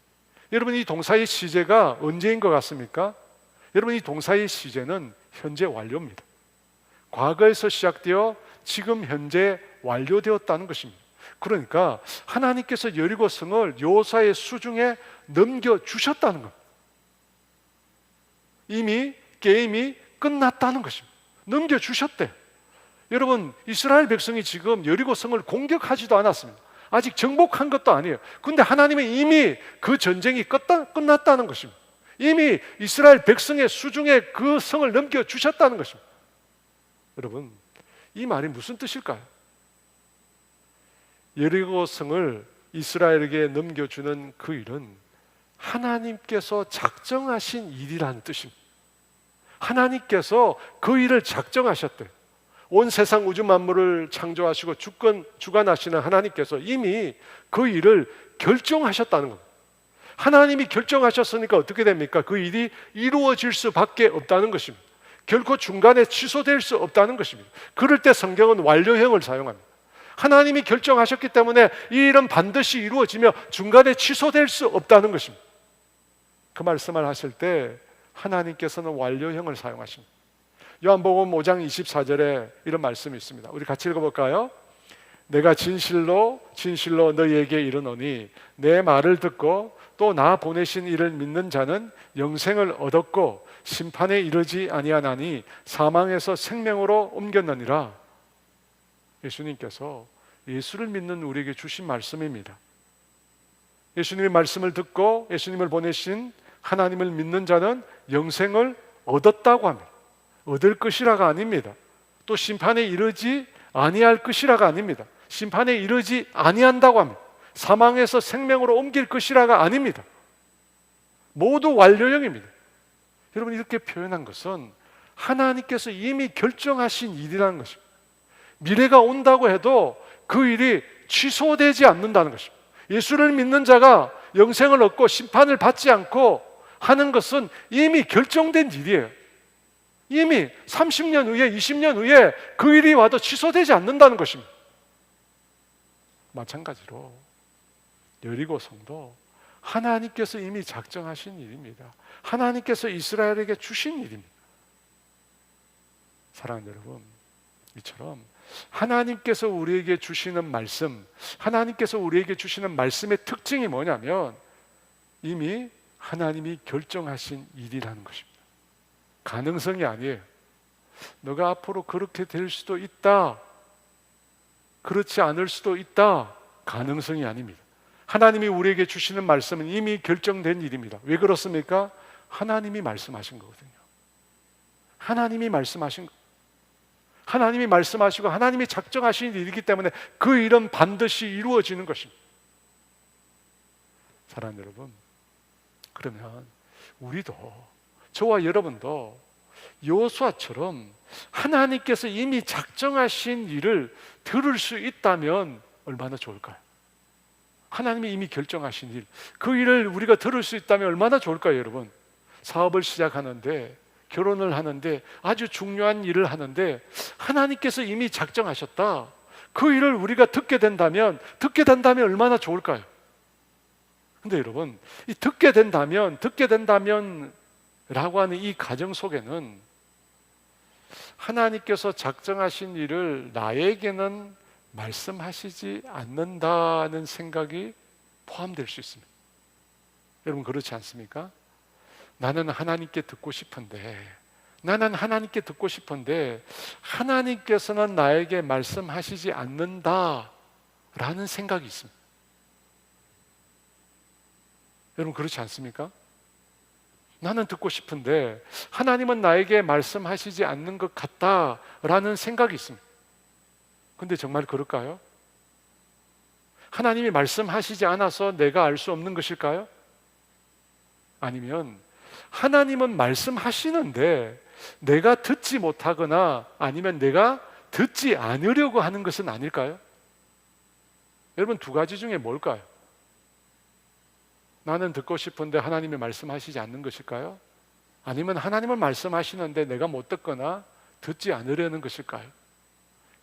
Speaker 1: 여러분, 이 동사의 시제가 언제인 것 같습니까? 여러분, 이 동사의 시제는 현재 완료입니다. 과거에서 시작되어 지금 현재 완료되었다는 것입니다. 그러니까 하나님께서 여리고성을 여호수아의 수중에 넘겨주셨다는 것. 이미 게임이 끝났다는 것입니다. 넘겨주셨대. 여러분, 이스라엘 백성이 지금 여리고성을 공격하지도 않았습니다. 아직 정복한 것도 아니에요. 근데 하나님은 이미 그 전쟁이 끝났다는 것입니다. 이미 이스라엘 백성의 수중에 그 성을 넘겨주셨다는 것입니다. 여러분, 이 말이 무슨 뜻일까요? 여리고성을 이스라엘에게 넘겨주는 그 일은 하나님께서 작정하신 일이라는 뜻입니다. 하나님께서 그 일을 작정하셨대요. 온 세상 우주 만물을 창조하시고 주관하시는 하나님께서 이미 그 일을 결정하셨다는 겁니다. 하나님이 결정하셨으니까 어떻게 됩니까? 그 일이 이루어질 수밖에 없다는 것입니다. 결코 중간에 취소될 수 없다는 것입니다. 그럴 때 성경은 완료형을 사용합니다. 하나님이 결정하셨기 때문에 이 일은 반드시 이루어지며 중간에 취소될 수 없다는 것입니다. 그 말씀을 하실 때 하나님께서는 완료형을 사용하십니다. 요한복음 5장 24절에 이런 말씀이 있습니다. 우리 같이 읽어볼까요? 내가 진실로 진실로 너희에게 이르노니 내 말을 듣고 또 나 보내신 이를 믿는 자는 영생을 얻었고 심판에 이르지 아니하나니 사망에서 생명으로 옮겼느니라. 예수님께서 예수를 믿는 우리에게 주신 말씀입니다. 예수님의 말씀을 듣고 예수님을 보내신 하나님을 믿는 자는 영생을 얻었다고 합니다. 얻을 것이라가 아닙니다. 또 심판에 이르지 아니할 것이라가 아닙니다. 심판에 이르지 아니한다고 합니다. 사망에서 생명으로 옮길 것이라가 아닙니다. 모두 완료형입니다. 여러분, 이렇게 표현한 것은 하나님께서 이미 결정하신 일이라는 것입니다. 미래가 온다고 해도 그 일이 취소되지 않는다는 것입니다. 예수를 믿는 자가 영생을 얻고 심판을 받지 않고 하는 것은 이미 결정된 일이에요. 이미 30년 후에 20년 후에 그 일이 와도 취소되지 않는다는 것입니다. 마찬가지로 여리고성도 하나님께서 이미 작정하신 일입니다. 하나님께서 이스라엘에게 주신 일입니다. 사랑하는 여러분, 이처럼 하나님께서 우리에게 주시는 말씀, 하나님께서 우리에게 주시는 말씀의 특징이 뭐냐면 이미 하나님이 결정하신 일이라는 것입니다. 가능성이 아니에요. 너가 앞으로 그렇게 될 수도 있다, 그렇지 않을 수도 있다, 가능성이 아닙니다. 하나님이 우리에게 주시는 말씀은 이미 결정된 일입니다. 왜 그렇습니까? 하나님이 말씀하신 거거든요. 하나님이 말씀하신 거. 하나님이 말씀하시고 하나님이 작정하신 일이기 때문에 그 일은 반드시 이루어지는 것입니다. 사랑하는 여러분, 그러면 우리도, 저와 여러분도 여호수아처럼 하나님께서 이미 작정하신 일을 들을 수 있다면 얼마나 좋을까요? 하나님이 이미 결정하신 일, 그 일을 우리가 들을 수 있다면 얼마나 좋을까요, 여러분? 사업을 시작하는데, 결혼을 하는데, 아주 중요한 일을 하는데 하나님께서 이미 작정하셨다. 그 일을 우리가 듣게 된다면 얼마나 좋을까요? 근데 여러분, 이 듣게 된다면 라고 하는 이 가정 속에는 하나님께서 작정하신 일을 나에게는 말씀하시지 않는다는 생각이 포함될 수 있습니다. 여러분, 그렇지 않습니까? 나는 하나님께 듣고 싶은데 하나님께서는 나에게 말씀하시지 않는다라는 생각이 있습니다. 여러분, 그렇지 않습니까? 나는 듣고 싶은데 하나님은 나에게 말씀하시지 않는 것 같다라는 생각이 있습니다. 근데 정말 그럴까요? 하나님이 말씀하시지 않아서 내가 알 수 없는 것일까요? 아니면 하나님은 말씀하시는데 내가 듣지 못하거나 아니면 내가 듣지 않으려고 하는 것은 아닐까요? 여러분, 두 가지 중에 뭘까요? 나는 듣고 싶은데 하나님이 말씀하시지 않는 것일까요? 아니면 하나님은 말씀하시는데 내가 못 듣거나 듣지 않으려는 것일까요?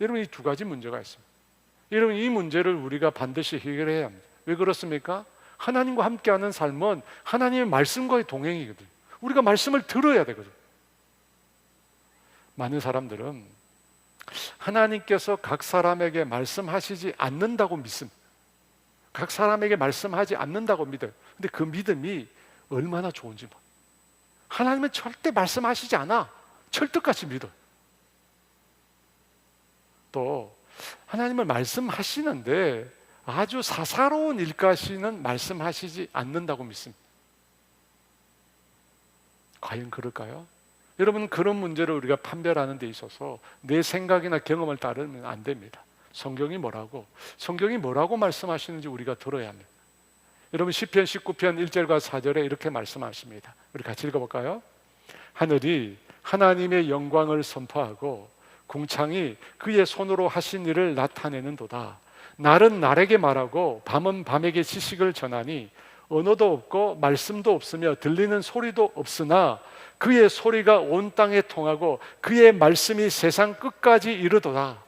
Speaker 1: 여러분, 이 두 가지 문제가 있습니다. 여러분, 이 문제를 우리가 반드시 해결해야 합니다. 왜 그렇습니까? 하나님과 함께하는 삶은 하나님의 말씀과의 동행이거든요. 우리가 말씀을 들어야 되거든요. 많은 사람들은 하나님께서 각 사람에게 말씀하시지 않는다고 믿습니다. 각 사람에게 말씀하지 않는다고 믿어요. 근데 그 믿음이 얼마나 좋은지 몰라요. 하나님은 절대 말씀하시지 않아. 철떡같이 믿어요. 또 하나님은 말씀하시는데 아주 사사로운 일까지는 말씀하시지 않는다고 믿습니다. 과연 그럴까요? 여러분, 그런 문제를 우리가 판별하는 데 있어서 내 생각이나 경험을 따르면 안 됩니다. 성경이 뭐라고 말씀하시는지 우리가 들어야 합니다. 여러분, 시편 19편 1절과 4절에 이렇게 말씀하십니다. 우리 같이 읽어볼까요? 하늘이 하나님의 영광을 선포하고 궁창이 그의 손으로 하신 일을 나타내는도다. 날은 날에게 말하고 밤은 밤에게 지식을 전하니 언어도 없고 말씀도 없으며 들리는 소리도 없으나 그의 소리가 온 땅에 통하고 그의 말씀이 세상 끝까지 이르도다.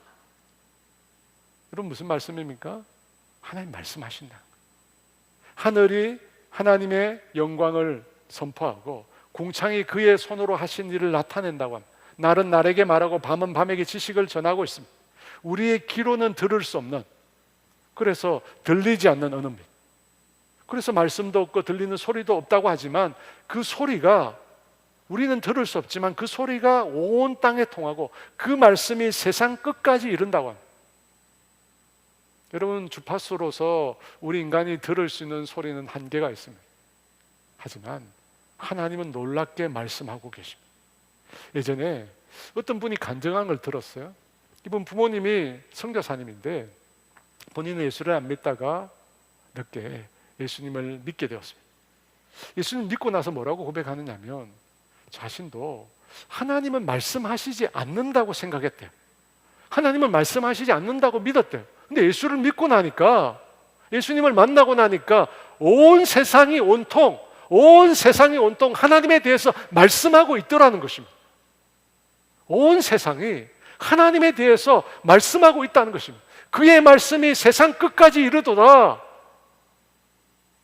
Speaker 1: 여러분, 무슨 말씀입니까? 하나님 말씀하신다. 하늘이 하나님의 영광을 선포하고 궁창이 그의 손으로 하신 일을 나타낸다고 합니다. 날은 날에게 말하고 밤은 밤에게 지식을 전하고 있습니다. 우리의 귀로는 들을 수 없는, 그래서 들리지 않는 언어입니다. 그래서 말씀도 없고 들리는 소리도 없다고 하지만 그 소리가, 우리는 들을 수 없지만 그 소리가 온 땅에 통하고 그 말씀이 세상 끝까지 이른다고 합니다. 여러분, 주파수로서 우리 인간이 들을 수 있는 소리는 한계가 있습니다. 하지만 하나님은 놀랍게 말씀하고 계십니다. 예전에 어떤 분이 간증한 걸 들었어요. 이분 부모님이 선교사님인데 본인은 예수를 안 믿다가 늦게 예수님을 믿게 되었습니다. 예수님 믿고 나서 뭐라고 고백하느냐면 자신도 하나님은 말씀하시지 않는다고 생각했대요. 하나님은 말씀하시지 않는다고 믿었대요. 근데 예수를 믿고 나니까, 예수님을 만나고 나니까 온 세상이 온통 하나님에 대해서 말씀하고 있더라는 것입니다. 온 세상이 하나님에 대해서 말씀하고 있다는 것입니다. 그의 말씀이 세상 끝까지 이르도다.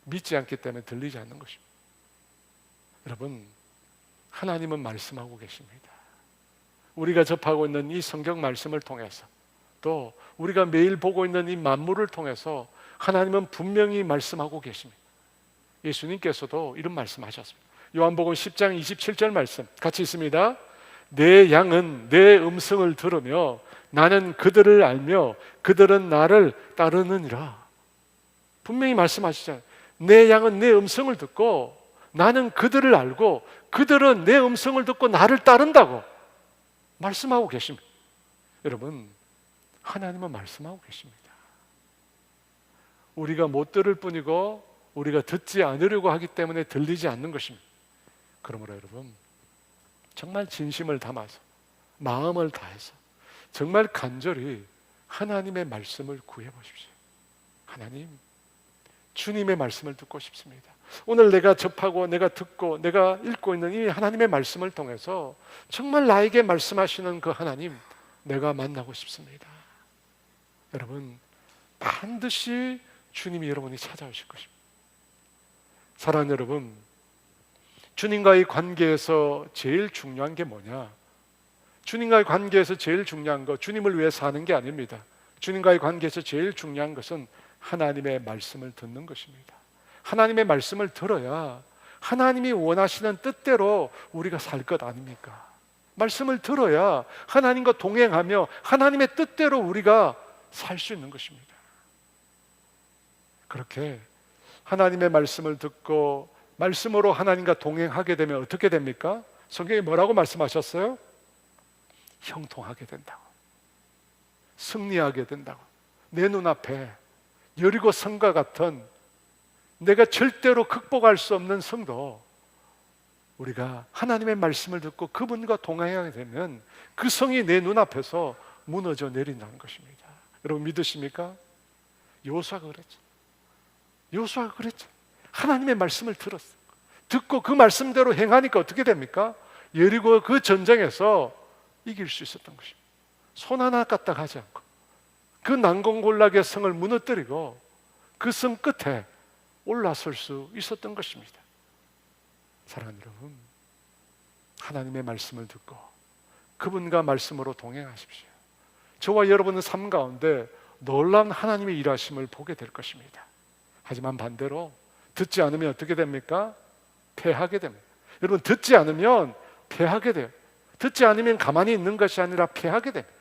Speaker 1: 믿지 않기 때문에 들리지 않는 것입니다. 여러분, 하나님은 말씀하고 계십니다. 우리가 접하고 있는 이 성경 말씀을 통해서, 또 우리가 매일 보고 있는 이 만물을 통해서 하나님은 분명히 말씀하고 계십니다. 예수님께서도 이런 말씀하셨습니다. 요한복음 10장 27절 말씀 같이 있습니다. 내 양은 내 음성을 들으며 나는 그들을 알며 그들은 나를 따르느니라. 분명히 말씀하시잖아요. 내 양은 내 음성을 듣고 나는 그들을 알고 그들은 내 음성을 듣고 나를 따른다고 말씀하고 계십니다. 여러분, 하나님은 말씀하고 계십니다. 우리가 못 들을 뿐이고 우리가 듣지 않으려고 하기 때문에 들리지 않는 것입니다. 그러므로 여러분, 정말 진심을 담아서 마음을 다해서 정말 간절히 하나님의 말씀을 구해 보십시오. 하나님, 주님의 말씀을 듣고 싶습니다. 오늘 내가 접하고 내가 듣고 내가 읽고 있는 이 하나님의 말씀을 통해서 정말 나에게 말씀하시는 그 하나님, 내가 만나고 싶습니다. 여러분, 반드시 주님이 여러분이 찾아오실 것입니다. 사랑하는 여러분, 주님과의 관계에서 제일 중요한 게 뭐냐? 주님과의 관계에서 제일 중요한 거, 주님을 위해 사는 게 아닙니다. 주님과의 관계에서 제일 중요한 것은 하나님의 말씀을 듣는 것입니다. 하나님의 말씀을 들어야 하나님이 원하시는 뜻대로 우리가 살 것 아닙니까? 말씀을 들어야 하나님과 동행하며 하나님의 뜻대로 우리가 살 수 있는 것입니다. 그렇게 하나님의 말씀을 듣고 말씀으로 하나님과 동행하게 되면 어떻게 됩니까? 성경이 뭐라고 말씀하셨어요? 형통하게 된다고, 승리하게 된다고. 내 눈앞에 여리고 성과 같은 내가 절대로 극복할 수 없는 성도, 우리가 하나님의 말씀을 듣고 그분과 동행하게 되면 그 성이 내 눈앞에서 무너져 내린다는 것입니다. 여러분, 믿으십니까? 여호수아가 그랬죠. 여호수아가 그랬죠. 하나님의 말씀을 들었어요. 듣고 그 말씀대로 행하니까 어떻게 됩니까? 여리고 그 전쟁에서 이길 수 있었던 것입니다. 손 하나 까딱하지 않고 그 난공골락의 성을 무너뜨리고 그 성 끝에 올라설 수 있었던 것입니다. 사랑하는 여러분, 하나님의 말씀을 듣고 그분과 말씀으로 동행하십시오. 저와 여러분의 삶 가운데 놀라운 하나님의 일하심을 보게 될 것입니다. 하지만 반대로 듣지 않으면 어떻게 됩니까? 패하게 됩니다. 여러분, 듣지 않으면 패하게 돼요. 듣지 않으면 가만히 있는 것이 아니라 패하게 됩니다.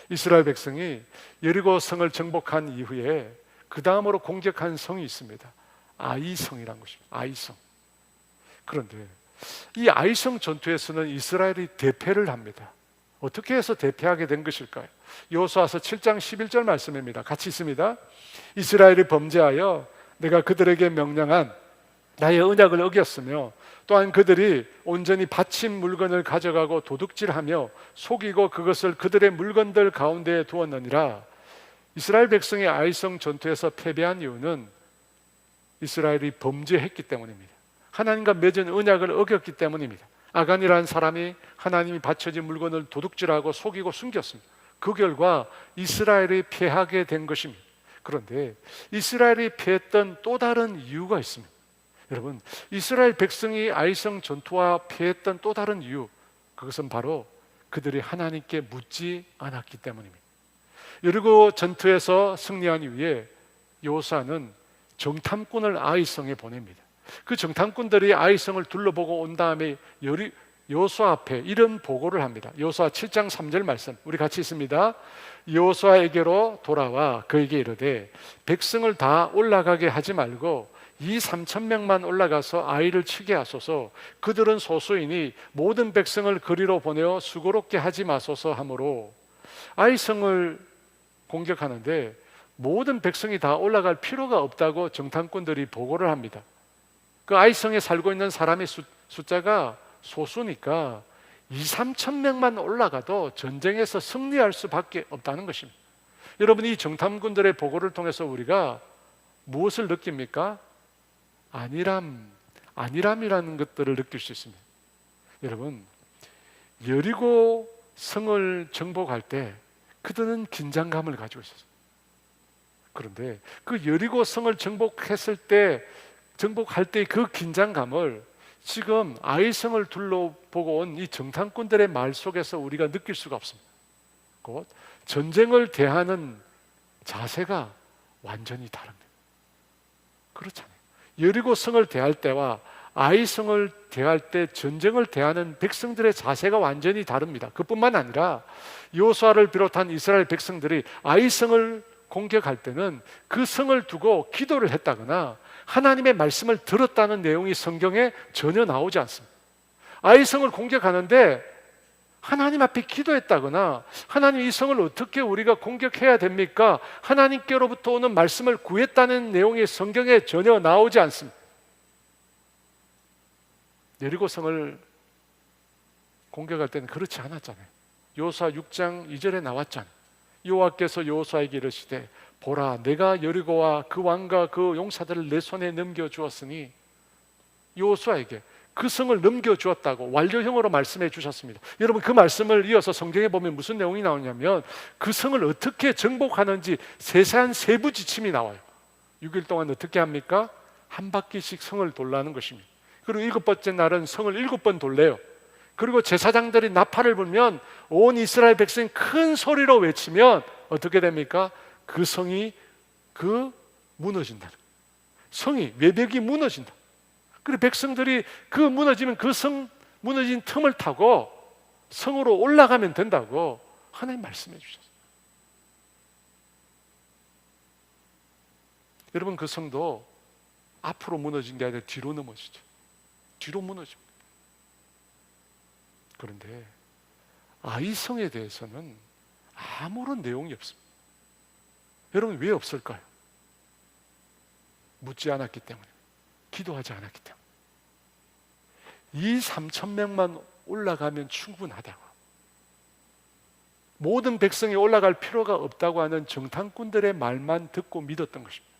Speaker 1: 이스라엘 백성이 여리고 성을 정복한 이후에 그 다음으로 공격한 성이 있습니다. 아이성이라는 것입니다. 아이성. 그런데 이 아이성 전투에서는 이스라엘이 대패를 합니다. 어떻게 해서 대패하게 된 것일까요? 여호수아서 7장 11절 말씀입니다. 같이 있습니다. 이스라엘이 범죄하여 내가 그들에게 명령한 나의 언약을 어겼으며 또한 그들이 온전히 바친 물건을 가져가고 도둑질하며 속이고 그것을 그들의 물건들 가운데에 두었느니라. 이스라엘 백성이 아이성 전투에서 패배한 이유는 이스라엘이 범죄했기 때문입니다. 하나님과 맺은 언약을 어겼기 때문입니다. 아간이라는 사람이 하나님이 바쳐진 물건을 도둑질하고 속이고 숨겼습니다. 그 결과 이스라엘이 패하게 된 것입니다. 그런데 이스라엘이 패했던 또 다른 이유가 있습니다. 여러분, 이스라엘 백성이 아이성 전투와 패했던 또 다른 이유, 그것은 바로 그들이 하나님께 묻지 않았기 때문입니다. 여리고 전투에서 승리한 이후에 여호수아는 정탐꾼을 아이성에 보냅니다. 그 정탐꾼들이 아이성을 둘러보고 온 다음에 여호수아 앞에 이런 보고를 합니다. 여호수아 7장 3절 말씀, 우리 같이 있습니다. 여호수아에게로 돌아와 그에게 이르되 백성을 다 올라가게 하지 말고 이 3,000명만 올라가서 아이를 치게 하소서. 그들은 소수이니 모든 백성을 그리로 보내어 수고롭게 하지 마소서 하므로, 아이성을 공격하는데 모든 백성이 다 올라갈 필요가 없다고 정탐꾼들이 보고를 합니다. 그 아이성에 살고 있는 사람의 숫자가 소수니까 2,000~3,000명만 올라가도 전쟁에서 승리할 수밖에 없다는 것입니다. 여러분, 이 정탐꾼들의 보고를 통해서 우리가 무엇을 느낍니까? 안일함이라는 것들을 느낄 수 있습니다. 여러분, 여리고 성을 정복할 때 그들은 긴장감을 가지고 있었어요. 그런데 그 여리고 성을 정복할 때 그 긴장감을 지금 아이성을 둘러보고 온 이 정탐꾼들의 말 속에서 우리가 느낄 수가 없습니다. 곧 전쟁을 대하는 자세가 완전히 다릅니다. 그렇잖아요. 여리고 성을 대할 때와 아이성을 대할 때 전쟁을 대하는 백성들의 자세가 완전히 다릅니다. 그뿐만 아니라 여호수아를 비롯한 이스라엘 백성들이 아이성을 공격할 때는 그 성을 두고 기도를 했다거나 하나님의 말씀을 들었다는 내용이 성경에 전혀 나오지 않습니다. 아이성을 공격하는데 하나님 앞에 기도했다거나 하나님, 이 성을 어떻게 우리가 공격해야 됩니까? 하나님께로부터 오는 말씀을 구했다는 내용이 성경에 전혀 나오지 않습니다. 여리고 성을 공격할 때는 그렇지 않았잖아요. 여호수아 6장 2절에 나왔잖아요. 여호와께서 여호수아에게 이르시되 보라, 내가 여리고와 그 왕과 그 용사들을 내 손에 넘겨주었으니, 여호수아에게 그 성을 넘겨주었다고 완료형으로 말씀해 주셨습니다. 여러분, 그 말씀을 이어서 성경에 보면 무슨 내용이 나오냐면 그 성을 어떻게 정복하는지 세세한 세부 지침이 나와요. 6일 동안 어떻게 합니까? 한 바퀴씩 성을 돌라는 것입니다. 그리고 7번째 날은 성을 7번 돌래요. 그리고 제사장들이 나팔을 불면 온 이스라엘 백성이 큰 소리로 외치면 어떻게 됩니까? 그 성이 무너진다. 성이, 외벽이 무너진다. 그리고 백성들이 무너지면 그 성 무너진 틈을 타고 성으로 올라가면 된다고 하나님 말씀해 주셨어요. 여러분, 그 성도 앞으로 무너진 게 아니라 뒤로 넘어지죠. 뒤로 무너집니다. 그런데 아이성에 대해서는 아무런 내용이 없습니다. 여러분, 왜 없을까요? 묻지 않았기 때문에, 기도하지 않았기 때문에. 이 3,000명만 올라가면 충분하다고, 모든 백성이 올라갈 필요가 없다고 하는 정탐꾼들의 말만 듣고 믿었던 것입니다.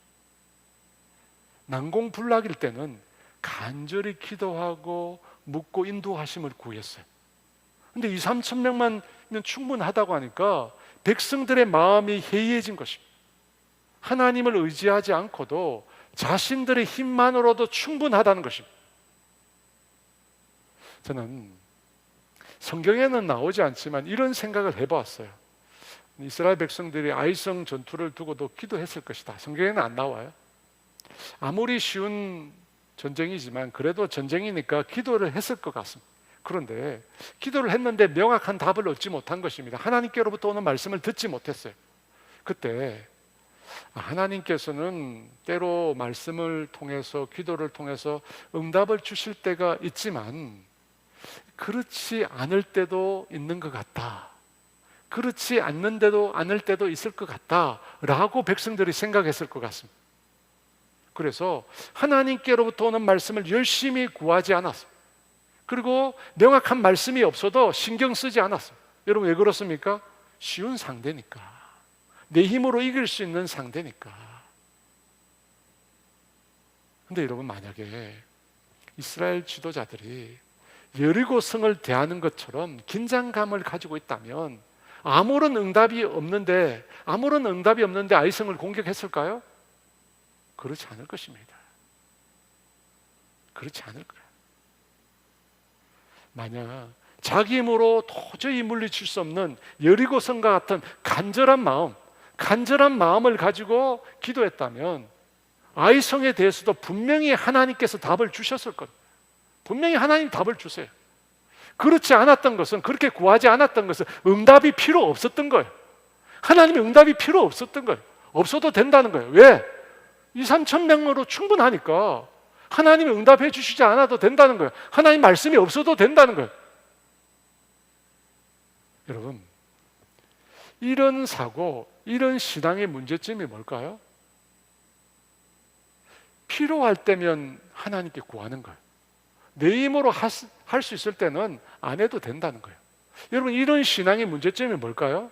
Speaker 1: 난공불락일 때는 간절히 기도하고 묻고 인도하심을 구했어요. 근데 2, 3천 명만 충분하다고 하니까 백성들의 마음이 해이해진 것입니다. 하나님을 의지하지 않고도 자신들의 힘만으로도 충분하다는 것입니다. 저는 성경에는 나오지 않지만 이런 생각을 해보았어요. 이스라엘 백성들이 아이성 전투를 두고도 기도했을 것이다. 성경에는 안 나와요. 아무리 쉬운 전쟁이지만 그래도 전쟁이니까 기도를 했을 것 같습니다. 그런데 기도를 했는데 명확한 답을 얻지 못한 것입니다. 하나님께로부터 오는 말씀을 듣지 못했어요. 그때 하나님께서는 때로 말씀을 통해서, 기도를 통해서 응답을 주실 때가 있지만 그렇지 않을 때도 있는 것 같다, 그렇지 않을 때도 있을 것 같다 라고 백성들이 생각했을 것 같습니다. 그래서 하나님께로부터 오는 말씀을 열심히 구하지 않았어요. 그리고 명확한 말씀이 없어도 신경 쓰지 않았어요. 여러분 왜 그렇습니까? 쉬운 상대니까, 내 힘으로 이길 수 있는 상대니까. 근데 여러분, 만약에 이스라엘 지도자들이 여리고 성을 대하는 것처럼 긴장감을 가지고 있다면 아무런 응답이 없는데 아이성을 공격했을까요? 그렇지 않을 것입니다. 그렇지 않을 거예요. 만약 자기 힘으로 도저히 물리칠 수 없는 여리고 성과 같은 간절한 마음을 가지고 기도했다면 아이성에 대해서도 분명히 하나님께서 답을 주셨을 거예요. 분명히 하나님 답을 주세요. 그렇지 않았던 것은, 그렇게 구하지 않았던 것은 응답이 필요 없었던 거예요. 하나님의 응답이 필요 없었던 거예요. 없어도 된다는 거예요. 왜? 2, 3천 명으로 충분하니까 하나님이 응답해 주시지 않아도 된다는 거예요. 하나님 말씀이 없어도 된다는 거예요. 여러분, 이런 사고, 이런 신앙의 문제점이 뭘까요? 필요할 때면 하나님께 구하는 거예요. 내 힘으로 할 수 있을 때는 안 해도 된다는 거예요. 여러분, 이런 신앙의 문제점이 뭘까요?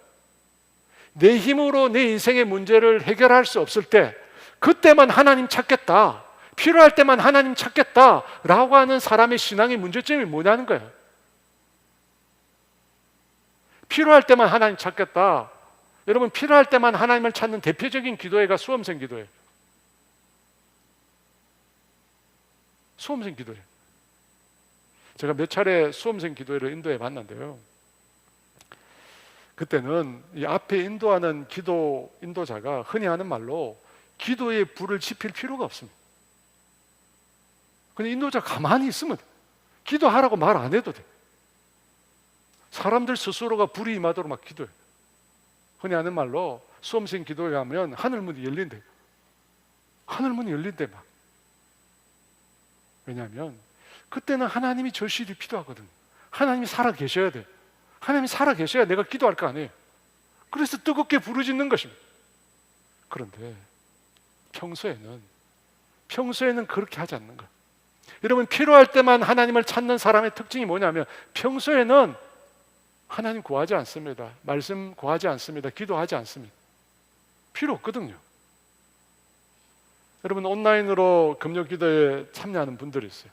Speaker 1: 내 힘으로 내 인생의 문제를 해결할 수 없을 때 그때만 하나님 찾겠다, 필요할 때만 하나님 찾겠다 라고 하는 사람의 신앙의 문제점이 뭐냐는 거예요. 필요할 때만 하나님 찾겠다. 여러분, 필요할 때만 하나님을 찾는 대표적인 기도회가 수험생 기도회예요. 수험생 기도회. 제가 몇 차례 수험생 기도회를 인도해 봤는데요, 그때는 이 앞에 인도하는 기도 인도자가 흔히 하는 말로 기도에 불을 지필 필요가 없습니다. 근데 인도자 가만히 있으면 돼. 기도하라고 말 안 해도 돼. 사람들 스스로가 불이 임하도록 막 기도해. 흔히 하는 말로 수험생 기도에 가면 하늘문이 열린대. 하늘문이 열린대 막. 왜냐하면 그때는 하나님이 절실히 필요하거든. 하나님이 살아 계셔야 돼. 하나님이 살아 계셔야 내가 기도할 거 아니에요. 그래서 뜨겁게 부르짖는 것입니다. 그런데 평소에는 그렇게 하지 않는 거예요. 여러분, 필요할 때만 하나님을 찾는 사람의 특징이 뭐냐면 평소에는 하나님 구하지 않습니다. 말씀 구하지 않습니다. 기도하지 않습니다. 필요 없거든요. 여러분, 온라인으로 금요 기도에 참여하는 분들이 있어요.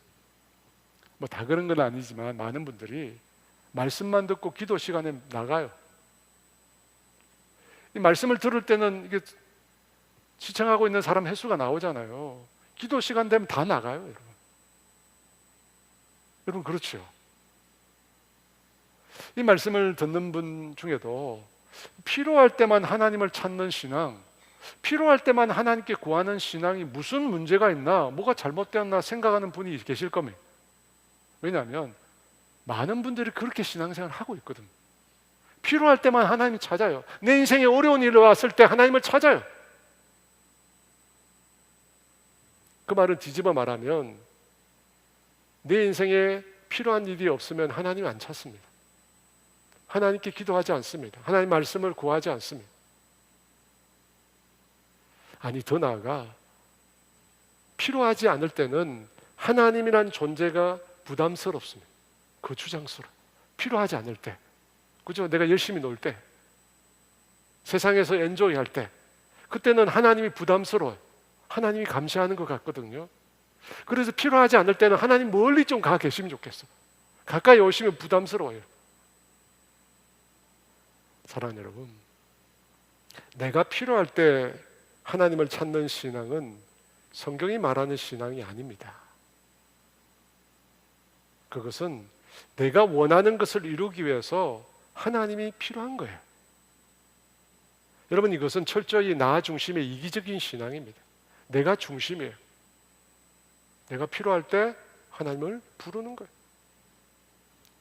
Speaker 1: 뭐 다 그런 건 아니지만 많은 분들이 말씀만 듣고 기도 시간에 나가요. 이 말씀을 들을 때는 이게 시청하고 있는 사람 횟수가 나오잖아요. 기도 시간 되면 다 나가요, 여러분. 여러분, 그렇죠? 이 말씀을 듣는 분 중에도 필요할 때만 하나님을 찾는 신앙, 필요할 때만 하나님께 구하는 신앙이 무슨 문제가 있나, 뭐가 잘못되었나 생각하는 분이 계실 겁니다. 왜냐하면 많은 분들이 그렇게 신앙생활을 하고 있거든. 필요할 때만 하나님을 찾아요. 내 인생에 어려운 일이 왔을 때 하나님을 찾아요. 그 말을 뒤집어 말하면 내 인생에 필요한 일이 없으면 하나님 안 찾습니다. 하나님께 기도하지 않습니다. 하나님 말씀을 구하지 않습니다. 아니, 더 나아가 필요하지 않을 때는 하나님이란 존재가 부담스럽습니다. 거추장스러워. 필요하지 않을 때, 그죠? 내가 열심히 놀 때, 세상에서 엔조이 할 때, 그때는 하나님이 부담스러워요. 하나님이 감시하는 것 같거든요. 그래서 필요하지 않을 때는 하나님 멀리 좀 가 계시면 좋겠어. 가까이 오시면 부담스러워요. 사랑하는 여러분, 내가 필요할 때 하나님을 찾는 신앙은 성경이 말하는 신앙이 아닙니다. 그것은 내가 원하는 것을 이루기 위해서 하나님이 필요한 거예요. 여러분, 이것은 철저히 나 중심의 이기적인 신앙입니다. 내가 중심이에요. 내가 필요할 때 하나님을 부르는 거예요.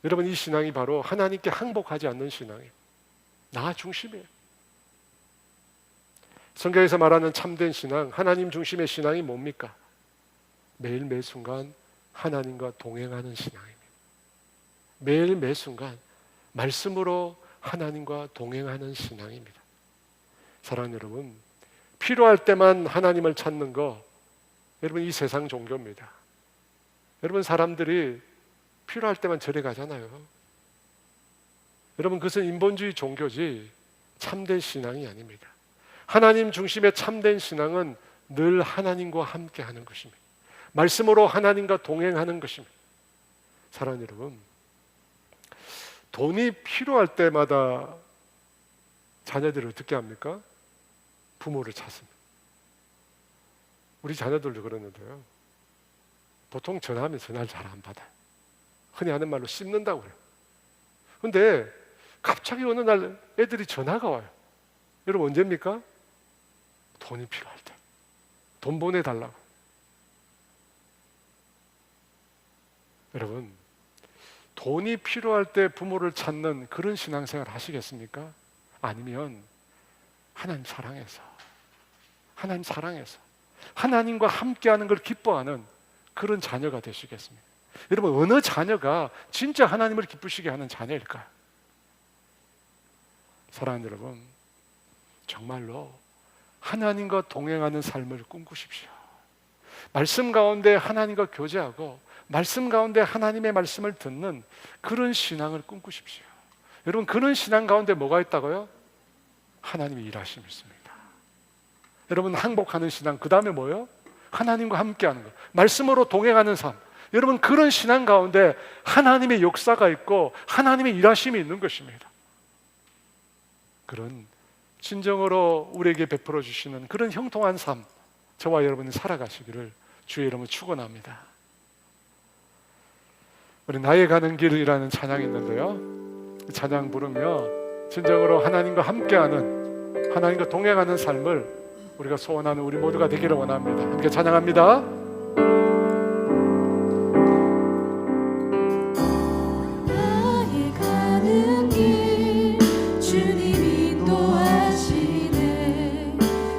Speaker 1: 여러분, 이 신앙이 바로 하나님께 항복하지 않는 신앙이에요. 나 중심이에요. 성경에서 말하는 참된 신앙, 하나님 중심의 신앙이 뭡니까? 매일 매 순간 하나님과 동행하는 신앙입니다. 매일 매 순간 말씀으로 하나님과 동행하는 신앙입니다. 사랑하는 여러분, 필요할 때만 하나님을 찾는 거, 여러분, 이 세상 종교입니다. 여러분, 사람들이 필요할 때만 절에 가잖아요. 여러분, 그것은 인본주의 종교지 참된 신앙이 아닙니다. 하나님 중심의 참된 신앙은 늘 하나님과 함께 하는 것입니다. 말씀으로 하나님과 동행하는 것입니다. 사랑하는 여러분, 돈이 필요할 때마다 자녀들을 어떻게 합니까? 부모를 찾습니다. 우리 자녀들도 그러는데요, 보통 전화하면 전화를 잘 안 받아요. 흔히 하는 말로 씹는다고 그래요. 근데 갑자기 어느 날 애들이 전화가 와요. 여러분, 언제입니까? 돈이 필요할 때. 돈 보내달라고. 여러분, 돈이 필요할 때 부모를 찾는 그런 신앙생활 하시겠습니까? 아니면 하나님 사랑해서 하나님과 함께하는 걸 기뻐하는 그런 자녀가 되시겠습니까? 여러분, 어느 자녀가 진짜 하나님을 기쁘시게 하는 자녀일까요? 사랑하는 여러분, 정말로 하나님과 동행하는 삶을 꿈꾸십시오. 말씀 가운데 하나님과 교제하고 말씀 가운데 하나님의 말씀을 듣는 그런 신앙을 꿈꾸십시오. 여러분, 그런 신앙 가운데 뭐가 있다고요? 하나님이 일하심이 있습니다. 여러분, 항복하는 신앙, 그 다음에 뭐예요? 하나님과 함께하는 것, 말씀으로 동행하는 삶. 여러분, 그런 신앙 가운데 하나님의 역사가 있고 하나님의 일하심이 있는 것입니다. 그런 진정으로 우리에게 베풀어 주시는 그런 형통한 삶, 저와 여러분이 살아가시기를 주의 이름으로 축원합니다. 우리 나의 가는 길이라는 찬양이 있는데요, 찬양 부르며 진정으로 하나님과 함께하는, 하나님과 동행하는 삶을 우리가 소원하는 우리 모두가 되기를 원합니다. 함께 찬양합니다.
Speaker 2: 나의 가는 길 주님이 인도하시네.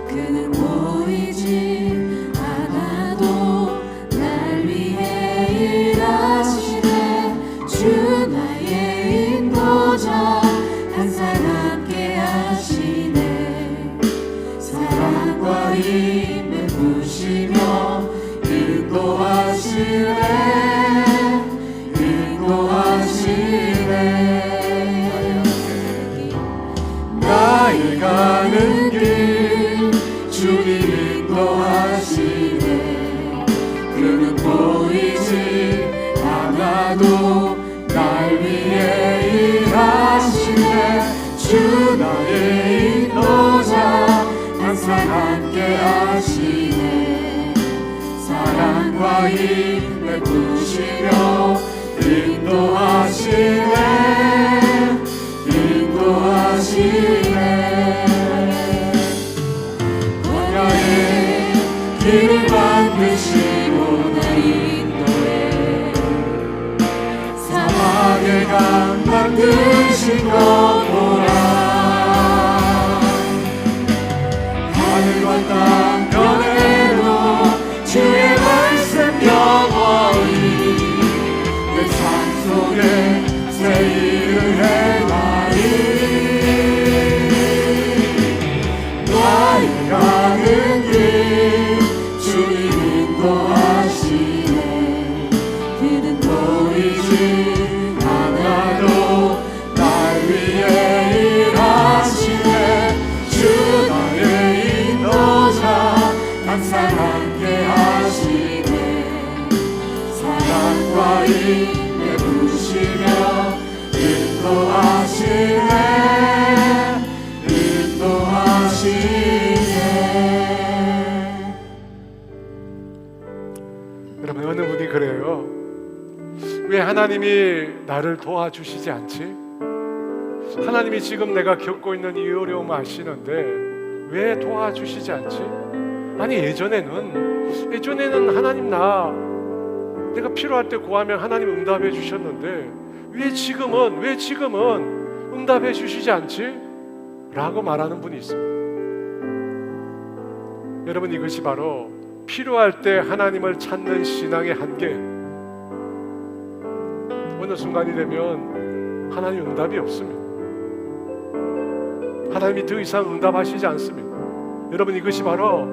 Speaker 2: 그는 보이지 않아도 날 위해 일하시네. 주 나의 인도자 항상 함께 하시네. 사랑과 힘을 부시며 인도하시네. 나의 가는 길 주님 인도하시네. 그는 보이지 않아도 날 위해 일하시네. 주 나의 인도자 항상 함께 하시네. 사랑과 힘을 부시며 인도하시네. 광야의 길을 만드시고 날 인도해. 사막의 강 만드신 것 보라. 하늘과 땅 그대로 주의 말씀 영원히 내 삶 속에 새 일을 행하리. 나의 가는 길 주님 인도하시네. 그는 보이지 않아도 날 위해 일하시네. 주 나의 인도자 항상 베푸시며 인도하시네
Speaker 1: 여러분, 어느 분이 그래요. 왜 하나님이 나를 도와주시지 않지? 하나님이 지금 내가 겪고 있는 이 어려움 아시는데 왜 도와주시지 않지? 아니 예전에는 하나님 내가 필요할 때 구하면 하나님 응답해 주셨는데 왜 지금은 응답해 주시지 않지? 라고 말하는 분이 있습니다. 여러분, 이것이 바로 필요할 때 하나님을 찾는 신앙의 한계. 어느 순간이 되면 하나님 응답이 없습니다. 하나님이 더 이상 응답하시지 않습니다. 여러분, 이것이 바로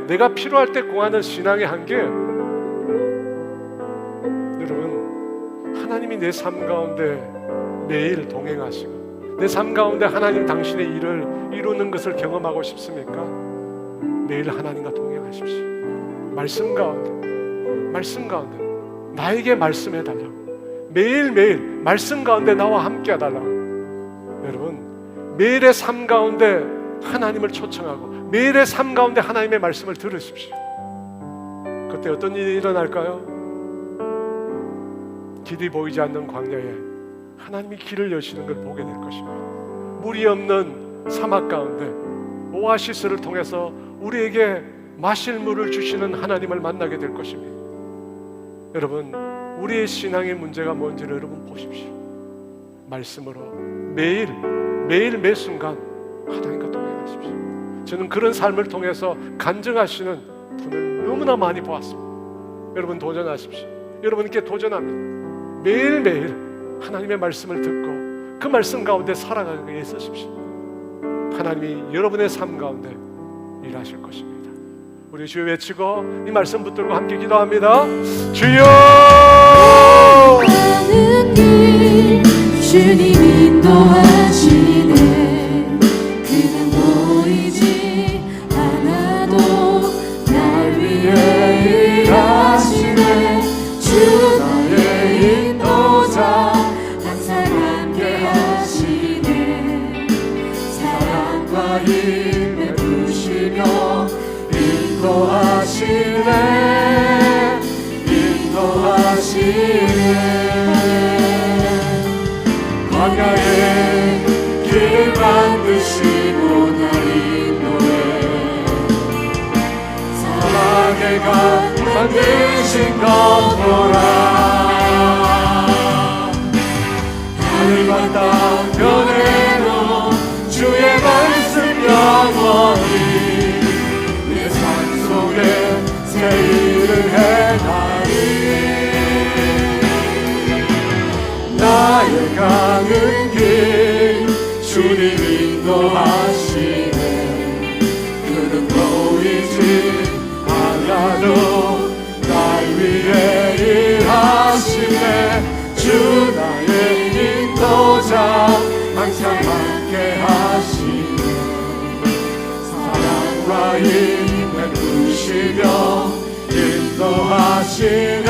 Speaker 1: 내가 필요할 때 구하는 신앙의 한계. 여러분, 하나님이 내 삶 가운데 매일 동행하시고 내 삶 가운데 하나님 당신의 일을 이루는 것을 경험하고 싶습니까? 매일 하나님과 동행하십시오. 말씀 가운데 나에게 말씀해 달라고, 매일매일 말씀 가운데 나와 함께 해달라고. 여러분, 매일의 삶 가운데 하나님을 초청하고 매일의 삶 가운데 하나님의 말씀을 들으십시오. 그때 어떤 일이 일어날까요? 길이 보이지 않는 광야에 하나님이 길을 여시는 걸 보게 될 것입니다. 물이 없는 사막 가운데 오아시스를 통해서 우리에게 마실 물을 주시는 하나님을 만나게 될 것입니다. 여러분, 우리의 신앙의 문제가 뭔지를 여러분 보십시오. 말씀으로 매일 매 순간 하나님과 동행하십시오. 저는 그런 삶을 통해서 간증하시는 분을 너무나 많이 보았습니다. 여러분, 도전하십시오. 여러분께 도전합니다. 매일매일 하나님의 말씀을 듣고 그 말씀 가운데 살아가는 것에 애쓰십시오. 하나님이 여러분의 삶 가운데 일하실 것입니다. 우리 주여 외치고 이 말씀 붙들고 함께 기도합니다. 주여!
Speaker 2: 가는 길 주님 인도하시네. 그는 보이지 않아도 날 위해 일하시네. 주 나의 인도자 항상 함께 하시네. 사랑과 힘 베푸시며 인도하시네. 광야에 길을 만드시고 날 인도해. 사막에 강 만드신 것 보라. 하늘과 땅 변해도 주의 말씀 영원히. 내 삶 속에 새 일을 해나니 나의 가는 길 주님 인도하시네. 그는 보이지 않아도 날 위해 일하시네. 주 나의 인도자 항상 함께 하시네. 사랑과 힘 베푸시며 인도하시네.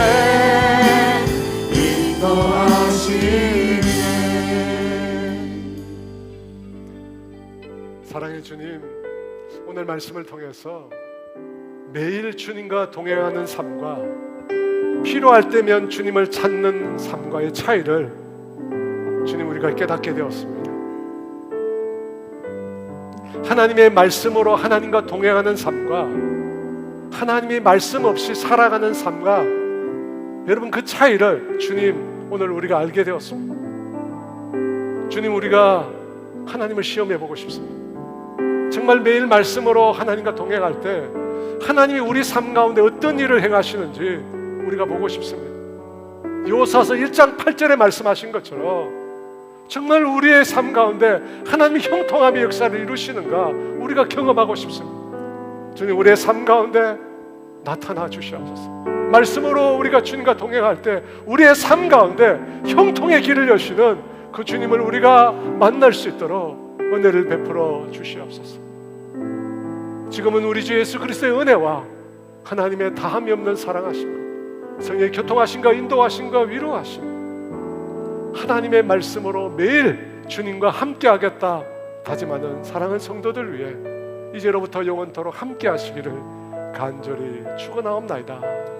Speaker 1: 사랑의 주님, 오늘 말씀을 통해서 매일 주님과 동행하는 삶과 필요할 때면 주님을 찾는 삶과의 차이를 주님 우리가 깨닫게 되었습니다. 하나님의 말씀으로 하나님과 동행하는 삶과 하나님의 말씀 없이 살아가는 삶과 여러분, 그 차이를 주님 오늘 우리가 알게 되었습니다. 주님, 우리가 하나님을 시험해 보고 싶습니다. 정말 매일 말씀으로 하나님과 동행할 때 하나님이 우리 삶 가운데 어떤 일을 행하시는지 우리가 보고 싶습니다. 요사서 1장 8절에 말씀하신 것처럼 정말 우리의 삶 가운데 하나님이 형통함의 역사를 이루시는가 우리가 경험하고 싶습니다. 주님, 우리의 삶 가운데 나타나 주시옵소서. 말씀으로 우리가 주님과 동행할 때 우리의 삶 가운데 형통의 길을 여시는 그 주님을 우리가 만날 수 있도록 은혜를 베풀어 주시옵소서. 지금은 우리 주 예수 그리스도의 은혜와 하나님의 다함이 없는 사랑하심과 성령의 교통하심과 인도하심과 위로하심, 하나님의 말씀으로 매일 주님과 함께 하겠다 다짐하는 사랑하는 성도들 위해 이제로부터 영원토록 함께 하시기를 간절히 축원하옵나이다.